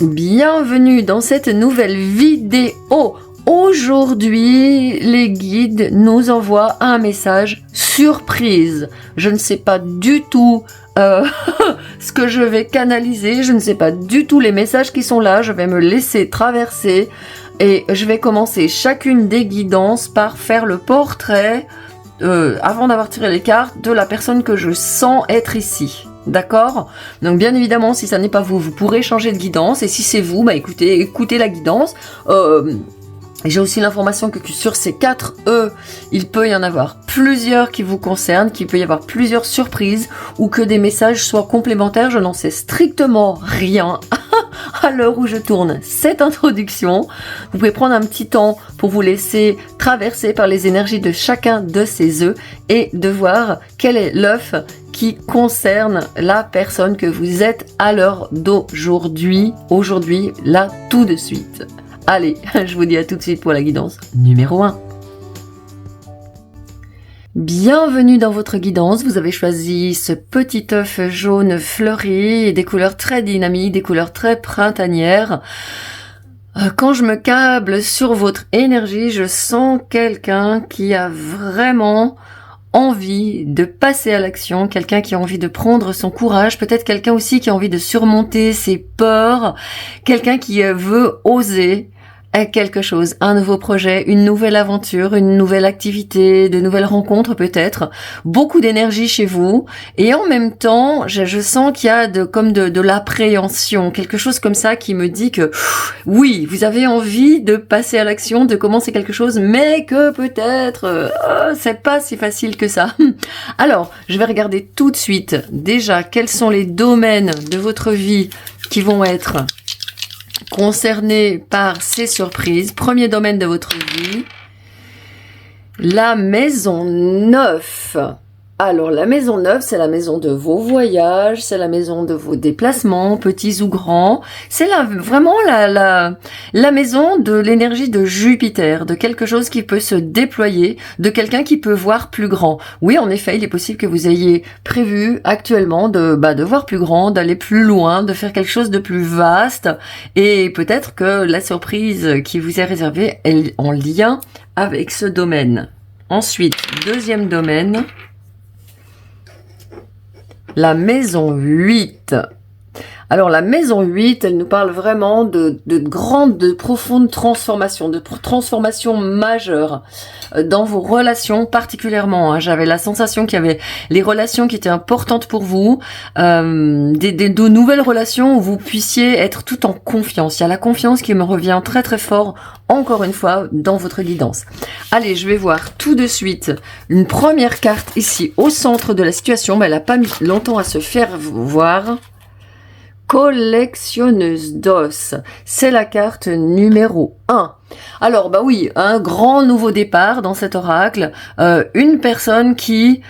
Bienvenue dans cette nouvelle vidéo. Aujourd'hui, les guides nous envoient un message surprise. Je ne sais pas du tout ce que je vais canaliser, je ne sais pas du tout les messages qui sont là, je vais me laisser traverser et je vais commencer chacune des guidances par faire le portrait, avant d'avoir tiré les cartes, de la personne que je sens être ici. D'accord? Donc bien évidemment, si ça n'est pas vous, vous pourrez changer de guidance. Et si c'est vous, bah écoutez la guidance. J'ai aussi l'information que sur ces 4 il peut y en avoir plusieurs qui vous concernent, qu'il peut y avoir plusieurs surprises ou que des messages soient complémentaires. Je n'en sais strictement rien à l'heure où je tourne cette introduction. Vous pouvez prendre un petit temps pour vous laisser traverser par les énergies de chacun de ces œufs et de voir quel est l'œuf qui concerne la personne que vous êtes à l'heure d'aujourd'hui, là, tout de suite. Allez, je vous dis à tout de suite pour la guidance numéro 1. Bienvenue dans votre guidance, vous avez choisi ce petit œuf jaune fleuri et des couleurs très dynamiques, des couleurs très printanières. Quand je me câble sur votre énergie, je sens quelqu'un qui a vraiment envie de passer à l'action, quelqu'un qui a envie de prendre son courage, peut-être quelqu'un aussi qui a envie de surmonter ses peurs, quelqu'un qui veut oser quelque chose, un nouveau projet, une nouvelle aventure, une nouvelle activité, de nouvelles rencontres peut-être, beaucoup d'énergie chez vous et en même temps je sens qu'il y a de l'appréhension, quelque chose comme ça qui me dit que oui, vous avez envie de passer à l'action, de commencer quelque chose, mais que peut-être c'est pas si facile que ça. Alors, je vais regarder tout de suite déjà quels sont les domaines de votre vie qui vont être concernés par ces surprises. Premier domaine de votre vie, la maison 9. Alors, la maison 9, c'est la maison de vos voyages, c'est la maison de vos déplacements, petits ou grands. C'est vraiment la maison de l'énergie de Jupiter, de quelque chose qui peut se déployer, de quelqu'un qui peut voir plus grand. Oui, en effet, il est possible que vous ayez prévu actuellement de voir plus grand, d'aller plus loin, de faire quelque chose de plus vaste. Et peut-être que la surprise qui vous est réservée est en lien avec ce domaine. Ensuite, deuxième domaine. La maison 8. Alors la maison 8, elle nous parle vraiment de profondes transformations, de transformations majeures dans vos relations particulièrement. J'avais la sensation qu'il y avait les relations qui étaient importantes pour vous, de nouvelles relations où vous puissiez être tout en confiance. Il y a la confiance qui me revient très très fort, encore une fois, dans votre guidance. Allez, je vais voir tout de suite une première carte ici au centre de la situation. Mais elle n'a pas mis longtemps à se faire voir. Collectionneuse d'os, c'est la carte numéro 1. Alors bah oui, un grand nouveau départ dans cet oracle, une personne qui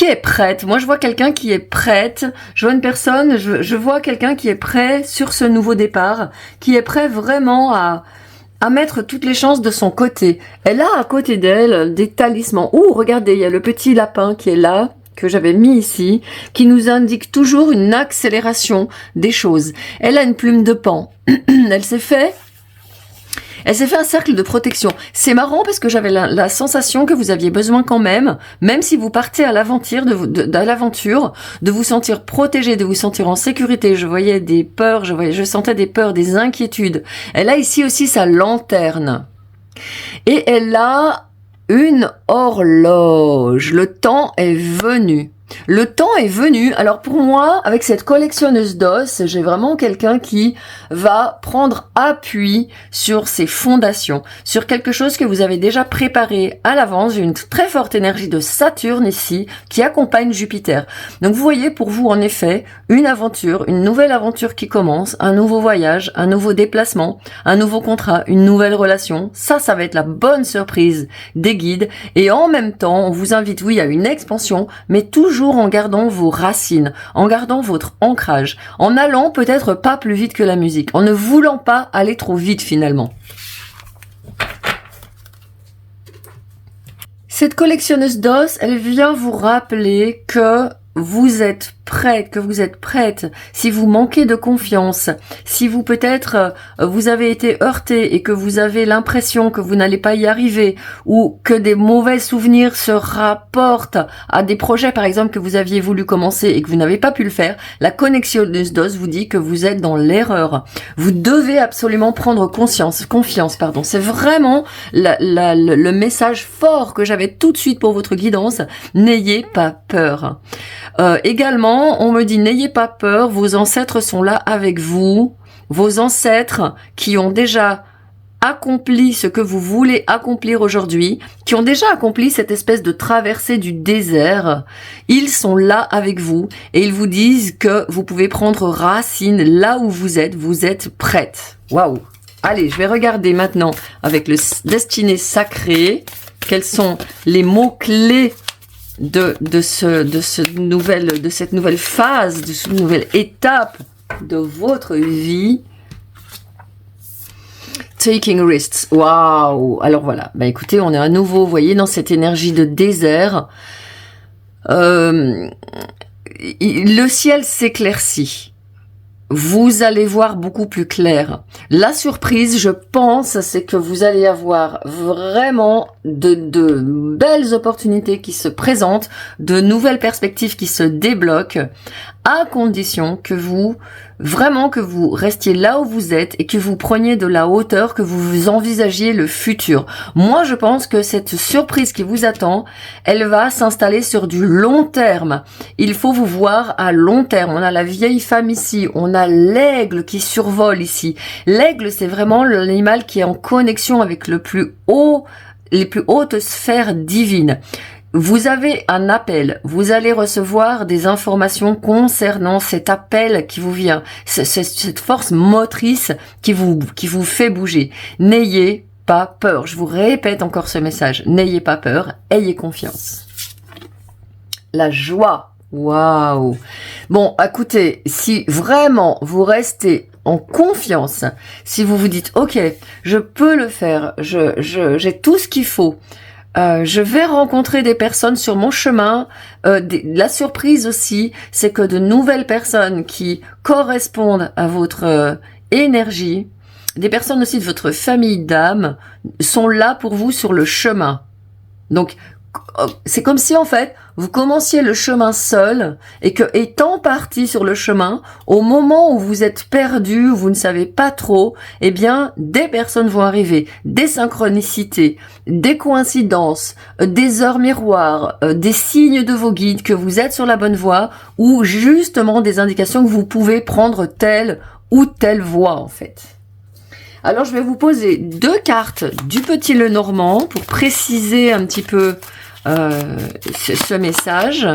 est prête. Moi je vois quelqu'un qui est prête, je vois une personne, je vois quelqu'un qui est prêt sur ce nouveau départ, qui est prêt vraiment à mettre toutes les chances de son côté. Elle a à côté d'elle des talismans. Ouh, regardez, il y a le petit lapin qui est là, que j'avais mis ici, qui nous indique toujours une accélération des choses. Elle a une plume de pan. Elle s'est fait un cercle de protection. C'est marrant parce que j'avais la sensation que vous aviez besoin quand même si vous partez à l'aventure, de vous sentir protégé, de vous sentir en sécurité. Je voyais des peurs, je sentais des peurs, des inquiétudes. Elle a ici aussi sa lanterne. Et elle a une horloge. Le temps est venu. Le temps est venu. Alors pour moi, avec cette collectionneuse d'os, j'ai vraiment quelqu'un qui va prendre appui sur ses fondations, sur quelque chose que vous avez déjà préparé à l'avance. J'ai une très forte énergie de Saturne ici qui accompagne Jupiter. Donc vous voyez pour vous en effet une aventure, une nouvelle aventure qui commence, un nouveau voyage, un nouveau déplacement, un nouveau contrat, une nouvelle relation. Ça va être la bonne surprise des guides. Et en même temps, on vous invite, oui, à une expansion, mais toujours en gardant vos racines, en gardant votre ancrage, en allant peut-être pas plus vite que la musique, en ne voulant pas aller trop vite finalement. Cette collectionneuse d'os, elle vient vous rappeler que vous êtes prête, que vous êtes prête, si vous manquez de confiance, si vous peut-être vous avez été heurté et que vous avez l'impression que vous n'allez pas y arriver, ou que des mauvais souvenirs se rapportent à des projets par exemple que vous aviez voulu commencer et que vous n'avez pas pu le faire, la connexionneuse vous dit que vous êtes dans l'erreur. Vous devez absolument prendre confiance, pardon. C'est vraiment le message fort que j'avais tout de suite pour votre guidance. N'ayez pas peur. Également, on me dit n'ayez pas peur, vos ancêtres sont là avec vous, vos ancêtres qui ont déjà accompli ce que vous voulez accomplir aujourd'hui, qui ont déjà accompli cette espèce de traversée du désert, ils sont là avec vous et ils vous disent que vous pouvez prendre racine là où vous êtes prête. Waouh! Allez, je vais regarder maintenant avec le Destinée Sacrée, quels sont les mots-clés de cette nouvelle phase, de cette nouvelle étape de votre vie. Taking risks. Waouh. Alors voilà. Bah écoutez, on est à nouveau, vous voyez, dans cette énergie de désert. Le ciel s'éclaircit. Vous allez voir beaucoup plus clair. La surprise, je pense, c'est que vous allez avoir vraiment de belles opportunités qui se présentent, de nouvelles perspectives qui se débloquent, à condition que vous restiez là où vous êtes et que vous preniez de la hauteur, que vous envisagiez le futur. Moi, je pense que cette surprise qui vous attend, elle va s'installer sur du long terme. Il faut vous voir à long terme. On a la vieille femme ici, on a l'aigle qui survole ici. L'aigle, c'est vraiment l'animal qui est en connexion avec les plus hautes sphères divines. Vous avez un appel, vous allez recevoir des informations concernant cet appel qui vous vient, cette force motrice qui vous fait bouger. N'ayez pas peur, je vous répète encore ce message, n'ayez pas peur, ayez confiance. La joie, waouh. Bon, écoutez, si vraiment vous restez en confiance, si vous vous dites, ok, je peux le faire, j'ai tout ce qu'il faut, je vais rencontrer des personnes sur mon chemin. La surprise aussi, c'est que de nouvelles personnes qui correspondent à votre énergie, des personnes aussi de votre famille d'âme, sont là pour vous sur le chemin. Donc, c'est comme si en fait, vous commenciez le chemin seul et que, étant parti sur le chemin, au moment où vous êtes perdu, où vous ne savez pas trop, eh bien, des personnes vont arriver, des synchronicités, des coïncidences, des heures miroirs, des signes de vos guides que vous êtes sur la bonne voie, ou justement des indications que vous pouvez prendre telle ou telle voie en fait. Alors, je vais vous poser 2 cartes du Petit Lenormand pour préciser un petit peu ce message.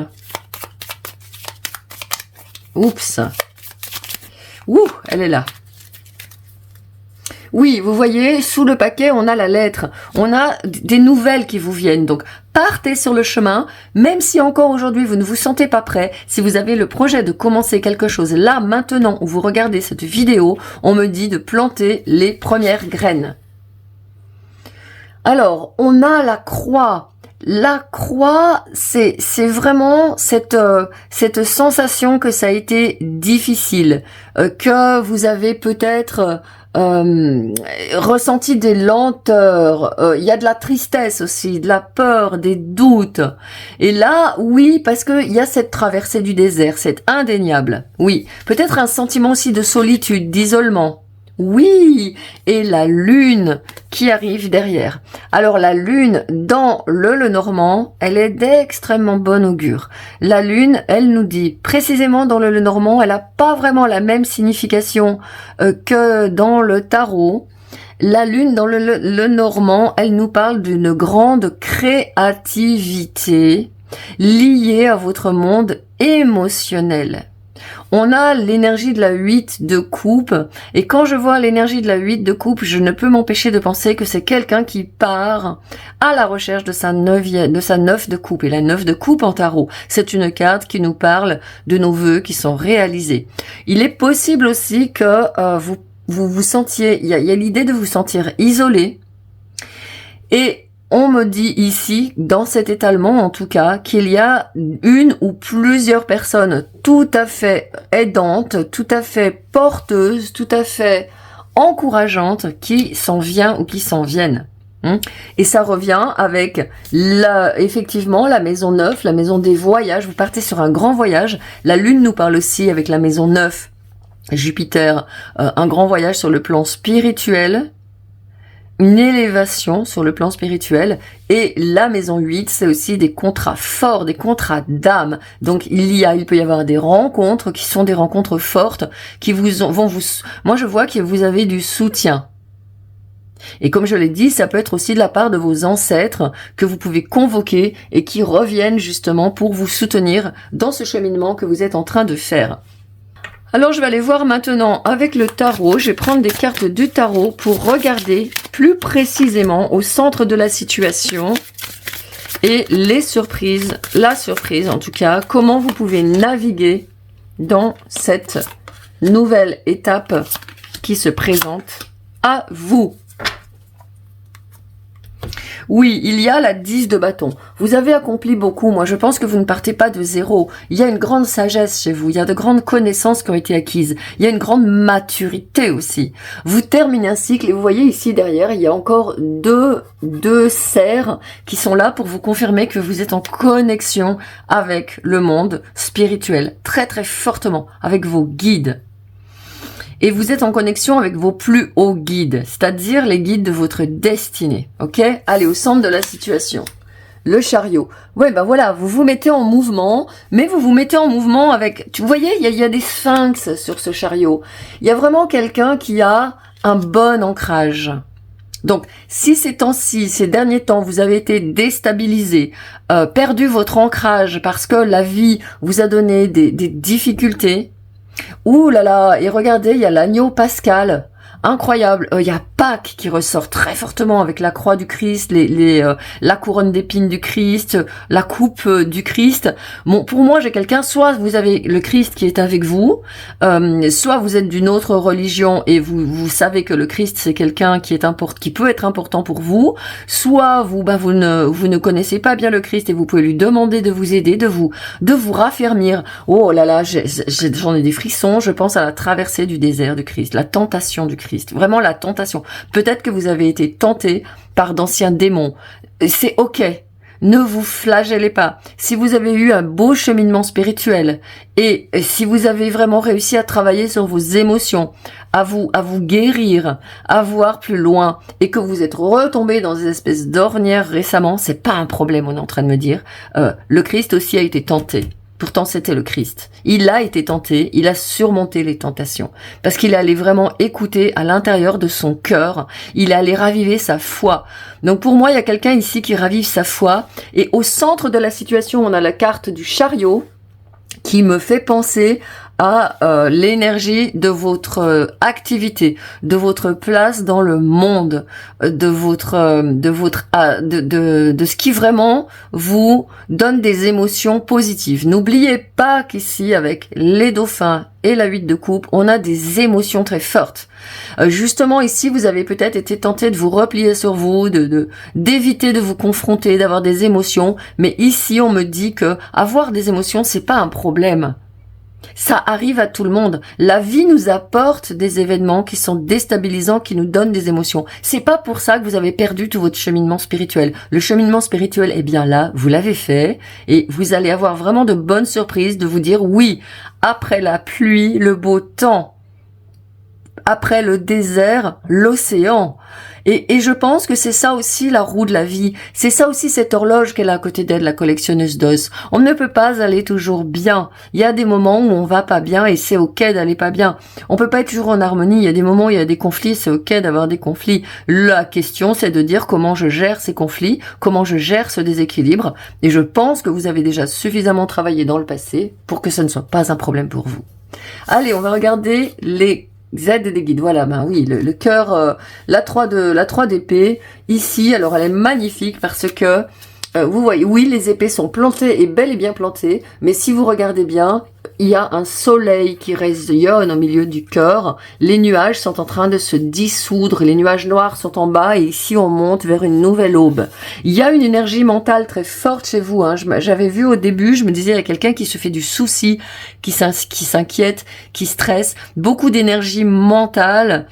Oups. Ouh, elle est là. Oui, vous voyez, sous le paquet, on a la lettre. On a des nouvelles qui vous viennent. Donc, partez sur le chemin, même si encore aujourd'hui vous ne vous sentez pas prêt. Si vous avez le projet de commencer quelque chose là, maintenant, où vous regardez cette vidéo, on me dit de planter les premières graines. Alors, on a la croix. La croix, c'est vraiment cette sensation que ça a été difficile, que vous avez peut-être ressenti des lenteurs, il y a de la tristesse aussi, de la peur, des doutes. Et là, oui, parce que il y a cette traversée du désert, c'est indéniable. Oui, peut-être un sentiment aussi de solitude, d'isolement. Oui, et la lune qui arrive derrière. Alors la lune dans le Lenormand, elle est d'extrêmement bon augure. La lune, elle nous dit précisément dans le Lenormand, elle a pas vraiment la même signification que dans le tarot. La lune dans le Lenormand, elle nous parle d'une grande créativité liée à votre monde émotionnel. On a l'énergie de la 8 de coupe, et quand je vois l'énergie de la 8 de coupe, je ne peux m'empêcher de penser que c'est quelqu'un qui part à la recherche de sa 9 de coupe. Et la 9 de coupe en tarot, c'est une carte qui nous parle de nos vœux qui sont réalisés. Il est possible aussi que vous sentiez, il y a l'idée de vous sentir isolé, et on me dit ici, dans cet étalement en tout cas, qu'il y a une ou plusieurs personnes tout à fait aidantes, tout à fait porteuses, tout à fait encourageantes qui s'en viennent ou qui s'en viennent. Et ça revient avec effectivement la maison 9, la maison des voyages. Vous partez sur un grand voyage. La lune nous parle aussi avec la maison 9, Jupiter, un grand voyage sur le plan spirituel, une élévation sur le plan spirituel. Et la maison 8, c'est aussi des contrats forts, des contrats d'âme. Donc il peut y avoir des rencontres qui sont des rencontres fortes qui moi je vois que vous avez du soutien. Et comme je l'ai dit, ça peut être aussi de la part de vos ancêtres que vous pouvez convoquer et qui reviennent justement pour vous soutenir dans ce cheminement que vous êtes en train de faire. Alors je vais aller voir maintenant avec le tarot. Je vais prendre des cartes du tarot pour regarder plus précisément au centre de la situation et les surprises, la surprise en tout cas, comment vous pouvez naviguer dans cette nouvelle étape qui se présente à vous. Oui, il y a la 10 de bâton. Vous avez accompli beaucoup. Moi, je pense que vous ne partez pas de zéro. Il y a une grande sagesse chez vous. Il y a de grandes connaissances qui ont été acquises. Il y a une grande maturité aussi. Vous terminez un cycle et vous voyez ici derrière, il y a encore deux cerfs qui sont là pour vous confirmer que vous êtes en connexion avec le monde spirituel. Très, très fortement. Avec vos guides. Et vous êtes en connexion avec vos plus hauts guides, c'est-à-dire les guides de votre destinée, ok? Allez, au centre de la situation. Le chariot. Ouais, ben voilà, vous vous mettez en mouvement, mais vous vous mettez en mouvement avec... Vous voyez, il y a des sphinx sur ce chariot. Il y a vraiment quelqu'un qui a un bon ancrage. Donc, si ces temps-ci, ces derniers temps, vous avez été déstabilisé, perdu votre ancrage parce que la vie vous a donné des difficultés, ouh là là, et regardez, il y a l'agneau pascal, incroyable. Il y a Pâques qui ressort très fortement avec la croix du Christ, la couronne d'épines du Christ, la coupe du Christ. Bon, pour moi, j'ai quelqu'un, soit vous avez le Christ qui est avec vous, soit vous êtes d'une autre religion et vous savez que le Christ c'est quelqu'un qui peut être important pour vous, soit vous ne connaissez pas bien le Christ et vous pouvez lui demander de vous aider, de vous raffermir. Oh là là, j'en ai des frissons. Je pense à la traversée du désert du Christ, la tentation du Christ, vraiment la tentation. Peut-être que vous avez été tenté par d'anciens démons. C'est ok. Ne vous flagellez pas. Si vous avez eu un beau cheminement spirituel et si vous avez vraiment réussi à travailler sur vos émotions, à vous guérir, à voir plus loin et que vous êtes retombé dans des espèces d'ornières récemment, c'est pas un problème, on est en train de me dire. Le Christ aussi a été tenté. Pourtant, c'était le Christ. Il a été tenté, il a surmonté les tentations. Parce qu'il allait vraiment écouter à l'intérieur de son cœur. Il allait raviver sa foi. Donc pour moi, il y a quelqu'un ici qui ravive sa foi. Et au centre de la situation, on a la carte du chariot qui me fait penser à l'énergie de votre activité, de votre place dans le monde, de ce qui vraiment vous donne des émotions positives. N'oubliez pas qu'ici, avec les dauphins et la 8 de coupe, on a des émotions très fortes. Justement, ici, vous avez peut-être été tenté de vous replier sur vous, d'éviter de vous confronter, d'avoir des émotions. Mais ici, on me dit que avoir des émotions, c'est pas un problème. Ça arrive à tout le monde. La vie nous apporte des événements qui sont déstabilisants, qui nous donnent des émotions. C'est pas pour ça que vous avez perdu tout votre cheminement spirituel. Le cheminement spirituel est bien là, vous l'avez fait, et vous allez avoir vraiment de bonnes surprises de vous dire oui, après la pluie, le beau temps, après le désert, l'océan. Et je pense que c'est ça aussi la roue de la vie. C'est ça aussi cette horloge qu'elle a à côté d'elle, la collectionneuse d'os. On ne peut pas aller toujours bien. Il y a des moments où on va pas bien et c'est ok d'aller pas bien. On peut pas être toujours en harmonie. Il y a des moments où il y a des conflits, c'est ok d'avoir des conflits. La question, c'est de dire comment je gère ces conflits, comment je gère ce déséquilibre. Et je pense que vous avez déjà suffisamment travaillé dans le passé pour que ce ne soit pas un problème pour vous. Allez, on va regarder les Z des guides, voilà, ben oui, le cœur, la 3 d'épée, ici, alors elle est magnifique parce que vous voyez, oui, les épées sont plantées et bel et bien plantées, mais si vous regardez bien, il y a un soleil qui rayonne au milieu du cœur. Les nuages sont en train de se dissoudre. Les nuages noirs sont en bas et ici on monte vers une nouvelle aube. Il y a une énergie mentale très forte chez vous. J'avais vu au début, je me disais, il y a quelqu'un qui se fait du souci, qui s'inquiète, qui stresse. Beaucoup d'énergie mentale.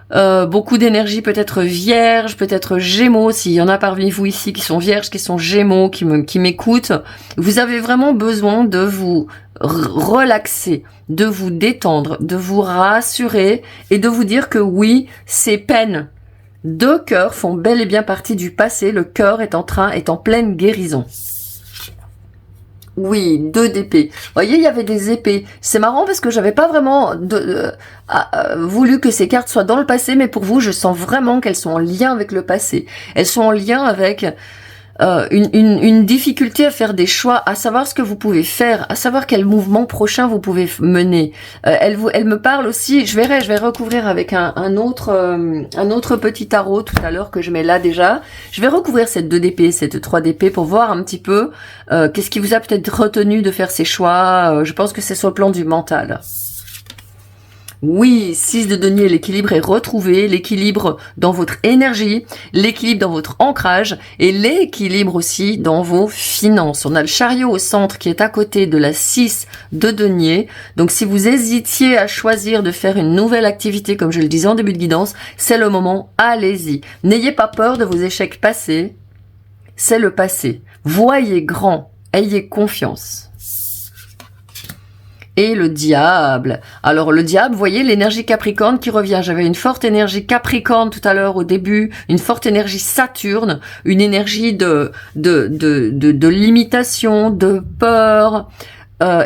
Beaucoup d'énergie, peut-être vierge, peut-être gémeaux, s'il y en a parmi vous ici qui sont vierges, qui sont gémeaux, qui m'écoutent. Vous avez vraiment besoin de vous relaxer, de vous détendre, de vous rassurer et de vous dire que oui, ces peines de cœur font bel et bien partie du passé. Le cœur est en pleine guérison. Oui, 2 d'épée. Vous voyez, il y avait des épées. C'est marrant parce que j'avais pas vraiment voulu que ces cartes soient dans le passé, mais pour vous, je sens vraiment qu'elles sont en lien avec le passé. Elles sont en lien avec une difficulté à faire des choix, à savoir ce que vous pouvez faire, à savoir quel mouvement prochain vous pouvez mener. Elle me parle aussi, je vais recouvrir avec un autre petit tarot tout à l'heure que je mets là déjà. Je vais recouvrir cette 2 d'épée, cette 3 d'épée pour voir un petit peu qu'est-ce qui vous a peut-être retenu de faire ces choix. Je pense que c'est sur le plan du mental. Oui, 6 de denier, l'équilibre est retrouvé, l'équilibre dans votre énergie, l'équilibre dans votre ancrage et l'équilibre aussi dans vos finances. On a le chariot au centre qui est à côté de la 6 de denier. Donc si vous hésitiez à choisir de faire une nouvelle activité, comme je le disais en début de guidance, c'est le moment, allez-y. N'ayez pas peur de vos échecs passés, c'est le passé. Voyez grand, ayez confiance. Et le diable. Alors le diable, vous voyez l'énergie Capricorne qui revient. J'avais une forte énergie Capricorne tout à l'heure au début, une forte énergie Saturne, une énergie de limitation, de peur.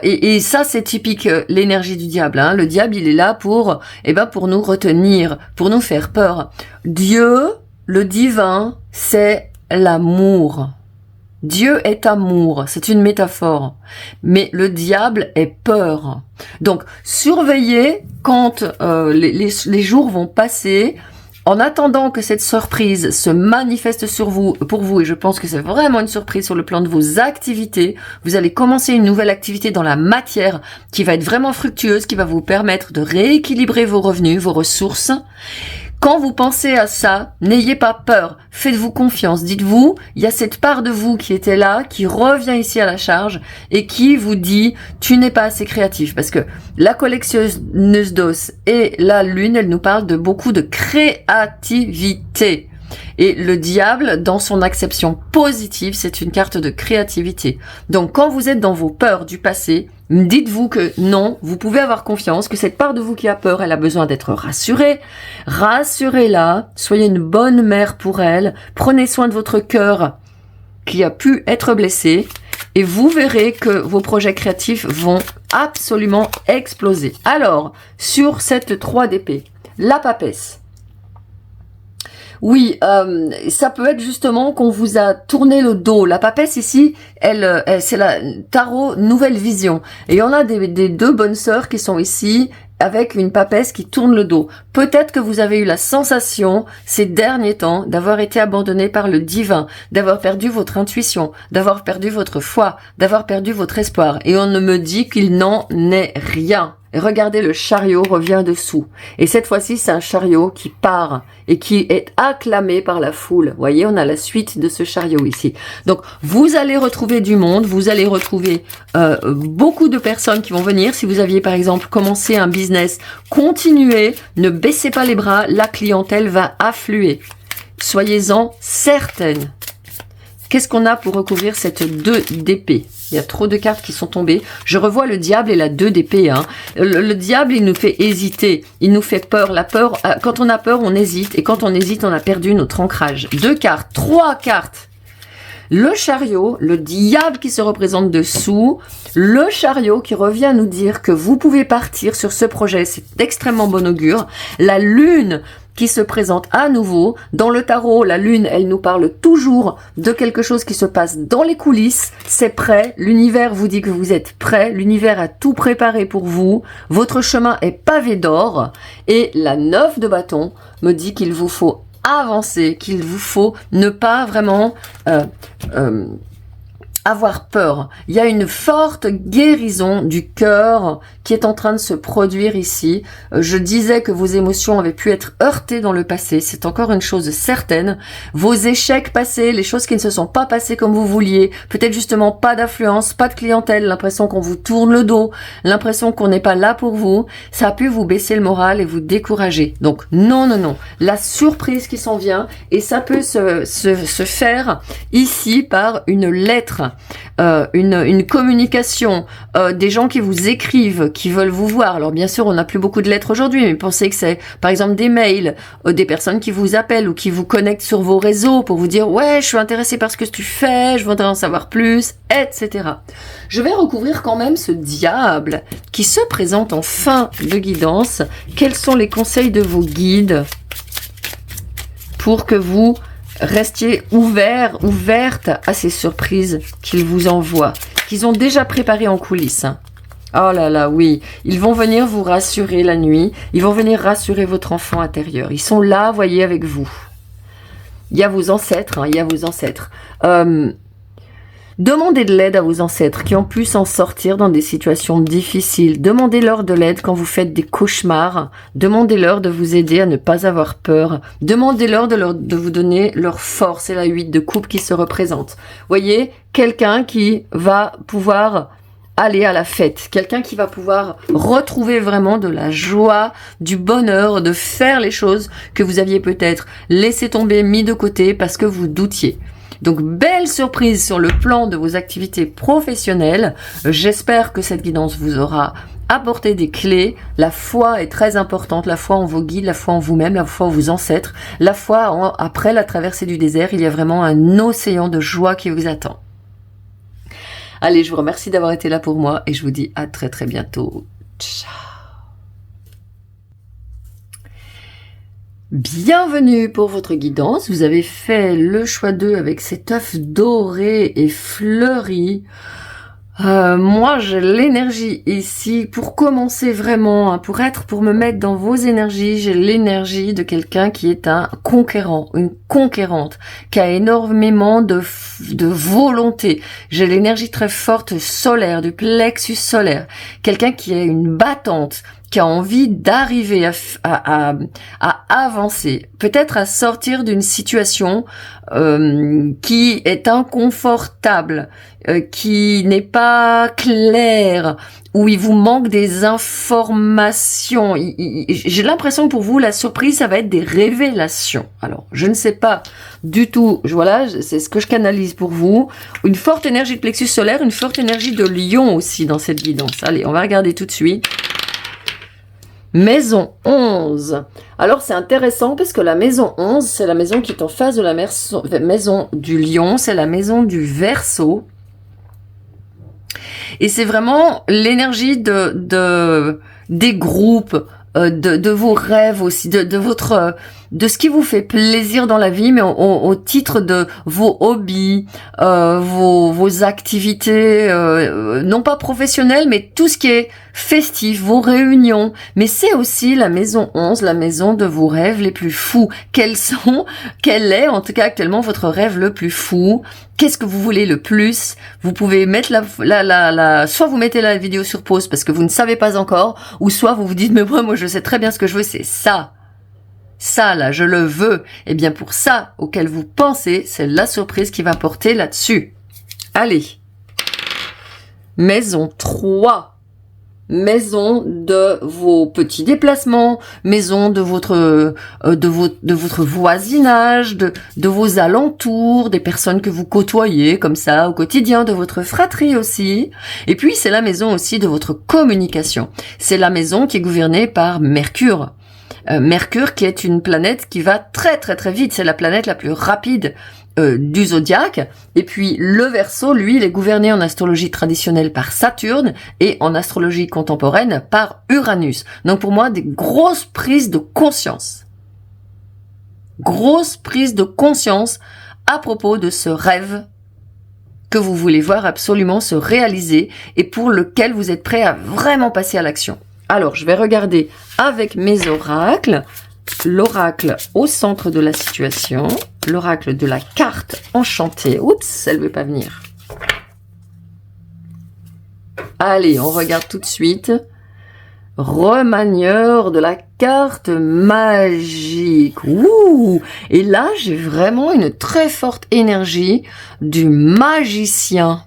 Et ça c'est typique l'énergie du diable. Hein. Le diable il est là pour nous retenir, pour nous faire peur. Dieu, le divin, c'est l'amour. Dieu est amour, c'est une métaphore, mais le diable est peur. Donc, surveillez quand les jours vont passer, en attendant que cette surprise se manifeste pour vous, et je pense que c'est vraiment une surprise sur le plan de vos activités. Vous allez commencer une nouvelle activité dans la matière qui va être vraiment fructueuse, qui va vous permettre de rééquilibrer vos revenus, vos ressources. Quand vous pensez à ça, n'ayez pas peur, faites-vous confiance, dites-vous, il y a cette part de vous qui était là, qui revient ici à la charge et qui vous dit, tu n'es pas assez créatif. Parce que la collectionneuse d'os et la lune, elle nous parle de beaucoup de créativité. Et le diable, dans son acception positive, c'est une carte de créativité. Donc quand vous êtes dans vos peurs du passé, dites-vous que non, vous pouvez avoir confiance, que cette part de vous qui a peur, elle a besoin d'être rassurée. Rassurez-la, soyez une bonne mère pour elle, prenez soin de votre cœur qui a pu être blessé et vous verrez que vos projets créatifs vont absolument exploser. Alors, sur cette 3 d'épée, la papesse. Oui, ça peut être justement qu'on vous a tourné le dos. La papesse ici, elle c'est la tarot nouvelle vision. Et on a des 2 bonnes sœurs qui sont ici avec une papesse qui tourne le dos. Peut-être que vous avez eu la sensation ces derniers temps d'avoir été abandonné par le divin, d'avoir perdu votre intuition, d'avoir perdu votre foi, d'avoir perdu votre espoir. Et on me dit qu'il n'en est rien. Et regardez, le chariot revient dessous. Et cette fois-ci, c'est un chariot qui part et qui est acclamé par la foule. Vous voyez, on a la suite de ce chariot ici. Donc, vous allez retrouver du monde, vous allez retrouver beaucoup de personnes qui vont venir. Si vous aviez, par exemple, commencé un business, continuez, ne baissez pas les bras, la clientèle va affluer. Soyez-en certaines. Qu'est-ce qu'on a pour recouvrir cette 2 d'épée? Il y a trop de cartes qui sont tombées. Je revois le diable et la 2 d'épée. Hein. Le diable, il nous fait hésiter. Il nous fait peur. La peur, quand on a peur, on hésite. Et quand on hésite, on a perdu notre ancrage. 2 cartes, 3 cartes. Le chariot, le diable qui se représente dessous. Le chariot qui revient nous dire que vous pouvez partir sur ce projet. C'est d'extrêmement bon augure. La lune qui se présente à nouveau. Dans le tarot, la lune, elle nous parle toujours de quelque chose qui se passe dans les coulisses. C'est prêt. L'univers vous dit que vous êtes prêt. L'univers a tout préparé pour vous. Votre chemin est pavé d'or. Et la 9 de bâton me dit qu'il vous faut avancer, qu'il vous faut ne pas vraiment avoir peur. Il y a une forte guérison du cœur qui est en train de se produire ici. Je disais que vos émotions avaient pu être heurtées dans le passé. C'est encore une chose certaine. Vos échecs passés, les choses qui ne se sont pas passées comme vous vouliez, peut-être justement pas d'affluence, pas de clientèle, l'impression qu'on vous tourne le dos, l'impression qu'on n'est pas là pour vous, ça a pu vous baisser le moral et vous décourager. Donc non, non, non. La surprise qui s'en vient, et ça peut se faire ici par une lettre. Une communication, des gens qui vous écrivent, qui veulent vous voir. Alors bien sûr, on n'a plus beaucoup de lettres aujourd'hui, mais pensez que c'est par exemple des mails, des personnes qui vous appellent ou qui vous connectent sur vos réseaux pour vous dire « Ouais, je suis intéressé par ce que tu fais, je voudrais en savoir plus », etc. Je vais recouvrir quand même ce diable qui se présente en fin de guidance. Quels sont les conseils de vos guides pour que vous restiez ouverte à ces surprises qu'ils vous envoient, qu'ils ont déjà préparées en coulisses. Oh là là, oui. Ils vont venir vous rassurer la nuit. Ils vont venir rassurer votre enfant intérieur. Ils sont là, voyez, avec vous. Il y a vos ancêtres, il y a vos ancêtres. Demandez de l'aide à vos ancêtres qui ont pu s'en sortir dans des situations difficiles. Demandez-leur de l'aide quand vous faites des cauchemars. Demandez-leur de vous aider à ne pas avoir peur. Demandez-leur de vous donner leur force. C'est la 8 de coupe qui se représente. Voyez, quelqu'un qui va pouvoir aller à la fête. Quelqu'un qui va pouvoir retrouver vraiment de la joie, du bonheur, de faire les choses que vous aviez peut-être laissé tomber, mis de côté parce que vous doutiez. Donc, belle surprise sur le plan de vos activités professionnelles. J'espère que cette guidance vous aura apporté des clés. La foi est très importante. La foi en vos guides, la foi en vous-même, la foi en vos ancêtres. La foi après la traversée du désert, il y a vraiment un océan de joie qui vous attend. Allez, je vous remercie d'avoir été là pour moi et je vous dis à très très bientôt. Ciao. Bienvenue pour votre guidance. Vous avez fait le choix 2 avec cet œuf doré et fleuri. Moi, j'ai l'énergie ici pour commencer vraiment, pour me mettre dans vos énergies. J'ai l'énergie de quelqu'un qui est un conquérant, une conquérante, qui a énormément de volonté. J'ai l'énergie très forte solaire, du plexus solaire. Quelqu'un qui est une battante, qui a envie d'arriver à avancer, peut-être à sortir d'une situation qui est inconfortable, qui n'est pas claire, où il vous manque des informations. J'ai l'impression que pour vous, la surprise, ça va être des révélations. Alors, je ne sais pas du tout. Voilà, c'est ce que je canalise pour vous. Une forte énergie de plexus solaire, une forte énergie de lion aussi dans cette guidance. Allez, on va regarder tout de suite. Maison 11. Alors c'est intéressant parce que la maison 11, c'est la maison qui est en face de la maison du lion, c'est la maison du Verseau. Et c'est vraiment l'énergie des groupes, de vos rêves aussi, de ce qui vous fait plaisir dans la vie, mais au titre de vos hobbies, vos activités, non pas professionnelles, mais tout ce qui est festif, vos réunions. Mais c'est aussi la maison 11, la maison de vos rêves les plus fous. Quel est en tout cas actuellement votre rêve le plus fou? Qu'est-ce que vous voulez le plus? Vous pouvez mettre soit vous mettez la vidéo sur pause parce que vous ne savez pas encore, ou soit vous vous dites, mais moi je sais très bien ce que je veux, c'est ça. Ça, là, je le veux. Eh bien, pour ça auquel vous pensez, c'est la surprise qui va porter là-dessus. Allez. Maison 3. Maison de vos petits déplacements, maison de votre voisinage, de vos alentours, des personnes que vous côtoyez comme ça au quotidien, de votre fratrie aussi. Et puis c'est la maison aussi de votre communication. C'est la maison qui est gouvernée par Mercure. Mercure qui est une planète qui va très très très vite. C'est la planète la plus rapide du zodiaque. Et puis le Verseau, lui, il est gouverné en astrologie traditionnelle par Saturne et en astrologie contemporaine par Uranus. Donc pour moi, des grosses prises de conscience. Grosse prise de conscience à propos de ce rêve que vous voulez voir absolument se réaliser et pour lequel vous êtes prêt à vraiment passer à l'action. Alors, je vais regarder avec mes oracles. l'oracle au centre de la situation, l'oracle de la carte enchantée. Oups, elle veut pas venir. Allez, on regarde tout de suite. Remanieur de la carte magique. Ouh! Et là, j'ai vraiment une très forte énergie du magicien.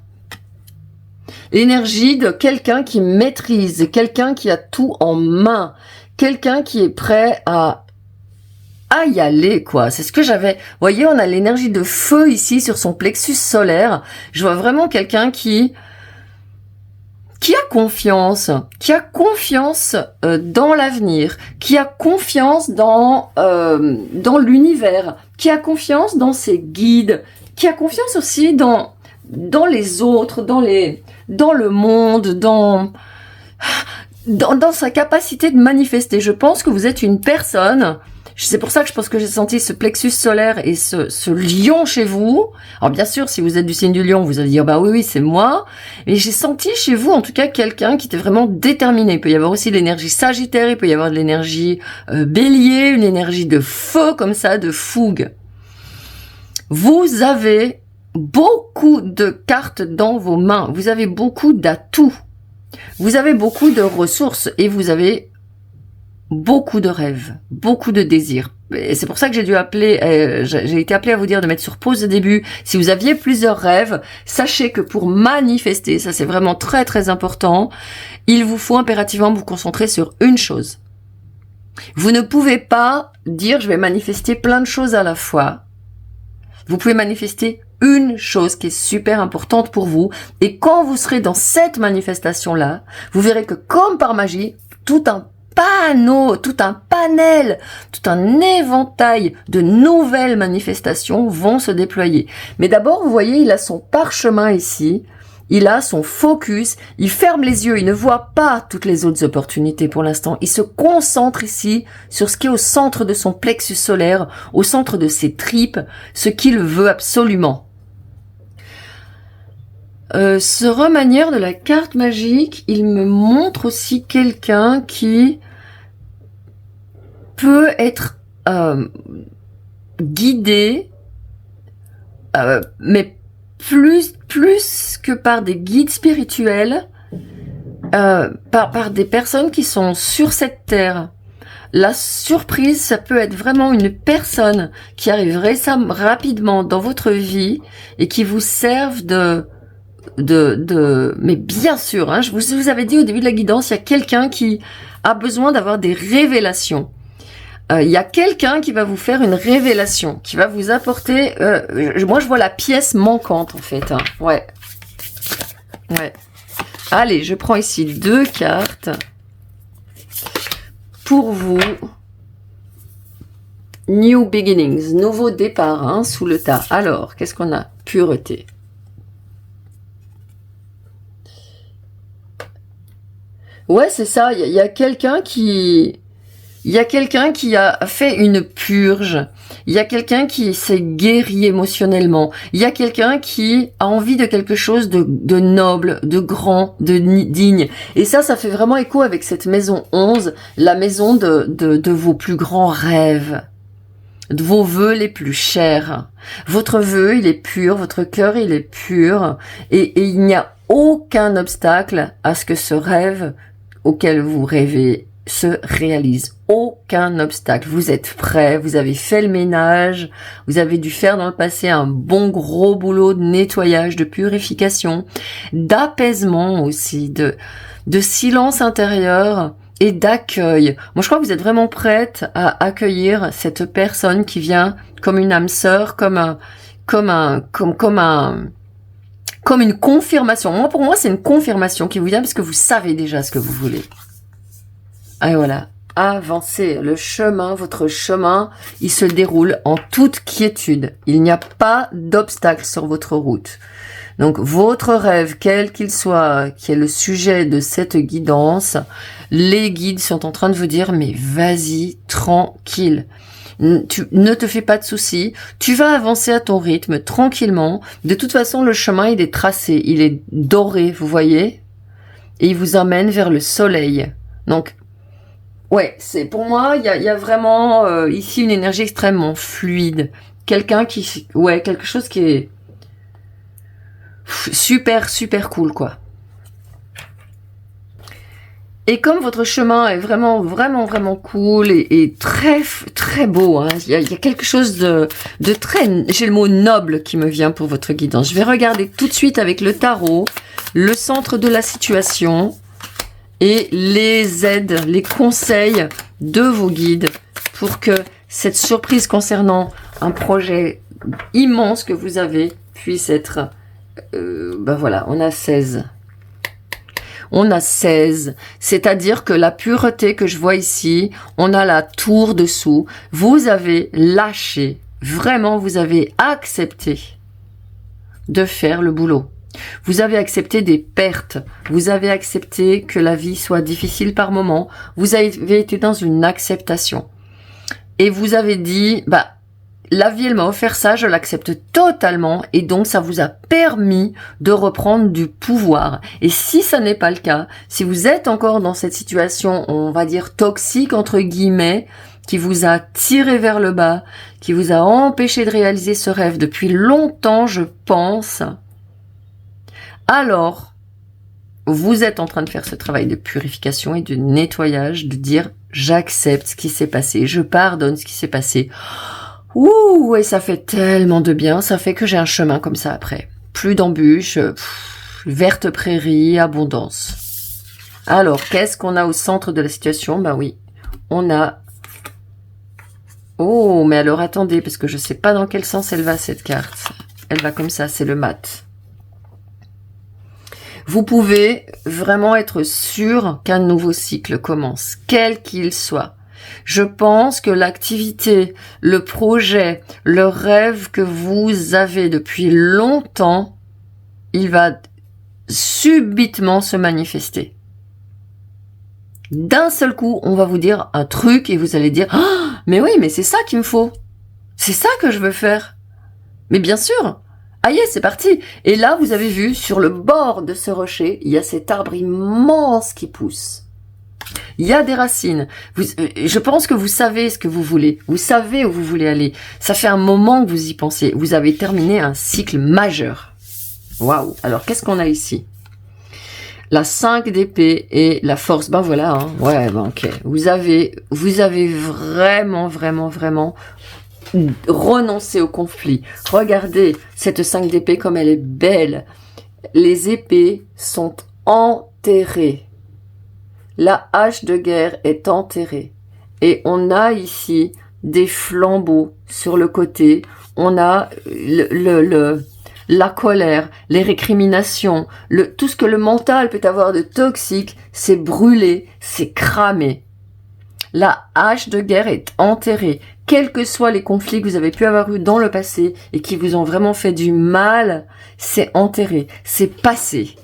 Énergie de quelqu'un qui maîtrise, quelqu'un qui a tout en main, quelqu'un qui est prêt à y aller, quoi. C'est ce que j'avais. Vous voyez, on a l'énergie de feu ici sur son plexus solaire. Je vois vraiment quelqu'un qui a confiance dans l'avenir, qui a confiance dans l'univers, qui a confiance dans ses guides, qui a confiance aussi dans les autres, dans le monde, dans sa capacité de manifester. Je pense que vous êtes une personne. C'est pour ça que je pense que j'ai senti ce plexus solaire et ce lion chez vous. Alors bien sûr, si vous êtes du signe du lion, vous allez dire bah oui, c'est moi. Mais j'ai senti chez vous en tout cas quelqu'un qui était vraiment déterminé. Il peut y avoir aussi l'énergie sagittaire, il peut y avoir de l'énergie bélier, une énergie de feu comme ça, de fougue. Vous avez beaucoup de cartes dans vos mains. Vous avez beaucoup d'atouts. Vous avez beaucoup de ressources et vous avez beaucoup de rêves, beaucoup de désirs. Et c'est pour ça que j'ai été appelée à vous dire de mettre sur pause au début. Si vous aviez plusieurs rêves, sachez que pour manifester, ça c'est vraiment très très important, il vous faut impérativement vous concentrer sur une chose. Vous ne pouvez pas dire je vais manifester plein de choses à la fois. Vous pouvez manifester une chose qui est super importante pour vous. Et quand vous serez dans cette manifestation-là, vous verrez que comme par magie, tout un panneau, tout un panel, tout un éventail de nouvelles manifestations vont se déployer. Mais d'abord, vous voyez, il a son parchemin ici, il a son focus, il ferme les yeux, il ne voit pas toutes les autres opportunités pour l'instant. Il se concentre ici sur ce qui est au centre de son plexus solaire, au centre de ses tripes, ce qu'il veut absolument. Ce remanieur de la carte magique, il me montre aussi quelqu'un qui peut être guidé, mais plus que par des guides spirituels, par des personnes qui sont sur cette terre. La surprise, ça peut être vraiment une personne qui arrive rapidement dans votre vie et qui vous serve mais bien sûr, hein, je vous avais dit au début de la guidance, il y a quelqu'un qui a besoin d'avoir des révélations. Il y a quelqu'un qui va vous faire une révélation, qui va vous apporter... moi, je vois la pièce manquante, en fait. Hein. Ouais. Allez, je prends ici 2 cartes pour vous. New beginnings, nouveau départ, hein, sous le tas. Alors, qu'est-ce qu'on a? Pureté. Ouais, c'est ça. Il y a quelqu'un qui... Il y a quelqu'un qui a fait une purge. Il y a quelqu'un qui s'est guéri émotionnellement. Il y a quelqu'un qui a envie de quelque chose de noble, de grand, de digne. Et ça fait vraiment écho avec cette maison 11, la maison de vos plus grands rêves, de vos vœux les plus chers. Votre vœu, il est pur, votre cœur, il est pur. Et il n'y a aucun obstacle à ce que ce rêve auquel vous rêvez se réalise. Aucun obstacle. Vous êtes prêts, vous avez fait le ménage, vous avez dû faire dans le passé un bon gros boulot de nettoyage, de purification, d'apaisement aussi, de silence intérieur et d'accueil. Moi, je crois que vous êtes vraiment prête à accueillir cette personne qui vient comme une âme sœur, comme une confirmation. Moi, pour moi, c'est une confirmation qui vous vient parce que vous savez déjà ce que vous voulez. Et voilà, avancez. Le chemin, votre chemin, il se déroule en toute quiétude. Il n'y a pas d'obstacle sur votre route. Donc, votre rêve, quel qu'il soit, qui est le sujet de cette guidance, les guides sont en train de vous dire, mais vas-y, tranquille. Ne te fais pas de soucis. Tu vas avancer à ton rythme, tranquillement. De toute façon, le chemin, il est tracé. Il est doré, vous voyez? Et il vous emmène vers le soleil. Donc, Ouais, c'est pour moi, il y a vraiment ici une énergie extrêmement fluide. Quelqu'un qui, ouais, quelque chose qui est super, super cool, quoi. Et comme votre chemin est vraiment, vraiment, vraiment cool et très, très beau, hein, il y a quelque chose de très, j'ai le mot noble qui me vient pour votre guidance. Je vais regarder tout de suite avec le tarot, le centre de la situation et les aides, les conseils de vos guides pour que cette surprise concernant un projet immense que vous avez puisse être, ben voilà, on a 16. On a 16, c'est-à-dire que la pureté que je vois ici, on a la tour dessous. Vous avez lâché, vraiment vous avez accepté de faire le boulot. Vous avez accepté des pertes, vous avez accepté que la vie soit difficile par moments, vous avez été dans une acceptation. Et vous avez dit, bah, la vie, elle m'a offert ça, je l'accepte totalement et donc ça vous a permis de reprendre du pouvoir. Et si ça n'est pas le cas, si vous êtes encore dans cette situation, on va dire toxique entre guillemets, qui vous a tiré vers le bas, qui vous a empêché de réaliser ce rêve depuis longtemps, je pense, alors vous êtes en train de faire ce travail de purification et de nettoyage, de dire j'accepte ce qui s'est passé, je pardonne ce qui s'est passé. Ouh, et ça fait tellement de bien, ça fait que j'ai un chemin comme ça après. Plus d'embûches, verte prairie, abondance. Alors, qu'est-ce qu'on a au centre de la situation? Ben oui, on a... Oh, mais alors attendez, parce que je sais pas dans quel sens elle va cette carte. Elle va comme ça, c'est le mat. Vous pouvez vraiment être sûr qu'un nouveau cycle commence, quel qu'il soit. Je pense que l'activité, le projet, le rêve que vous avez depuis longtemps, il va subitement se manifester. D'un seul coup, on va vous dire un truc et vous allez dire oh, « mais oui, mais c'est ça qu'il me faut. C'est ça que je veux faire. » Mais bien sûr, aïe, c'est parti. Et là, vous avez vu, sur le bord de ce rocher, il y a cet arbre immense qui pousse. Il y a des racines. Je pense que vous savez ce que vous voulez. Vous savez où vous voulez aller. Ça fait un moment que vous y pensez. Vous avez terminé un cycle majeur. Waouh. Alors, qu'est-ce qu'on a ici? La 5 d'épée et la force. Ben voilà. Hein. Ouais, ben ok. Vous avez vraiment, vraiment, vraiment renoncé au conflit. Regardez cette 5 d'épée comme elle est belle. Les épées sont enterrées. La hache de guerre est enterrée. Et on a ici des flambeaux sur le côté. On a la colère, les récriminations, tout ce que le mental peut avoir de toxique, c'est brûlé, c'est cramé. La hache de guerre est enterrée. Quels que soient les conflits que vous avez pu avoir eu dans le passé et qui vous ont vraiment fait du mal, c'est enterré, c'est passé.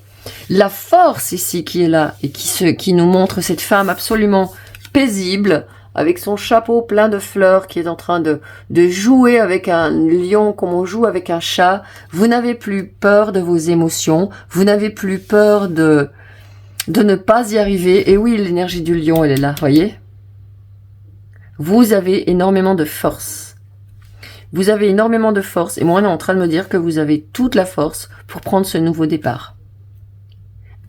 La force ici qui est là et qui nous montre cette femme absolument paisible avec son chapeau plein de fleurs qui est en train de jouer avec un lion comme on joue avec un chat. Vous n'avez plus peur de vos émotions, vous n'avez plus peur de ne pas y arriver. Et oui, l'énergie du lion, elle est là, voyez? Vous avez énormément de force. Vous avez énormément de force et moi on est en train de me dire que vous avez toute la force pour prendre ce nouveau départ.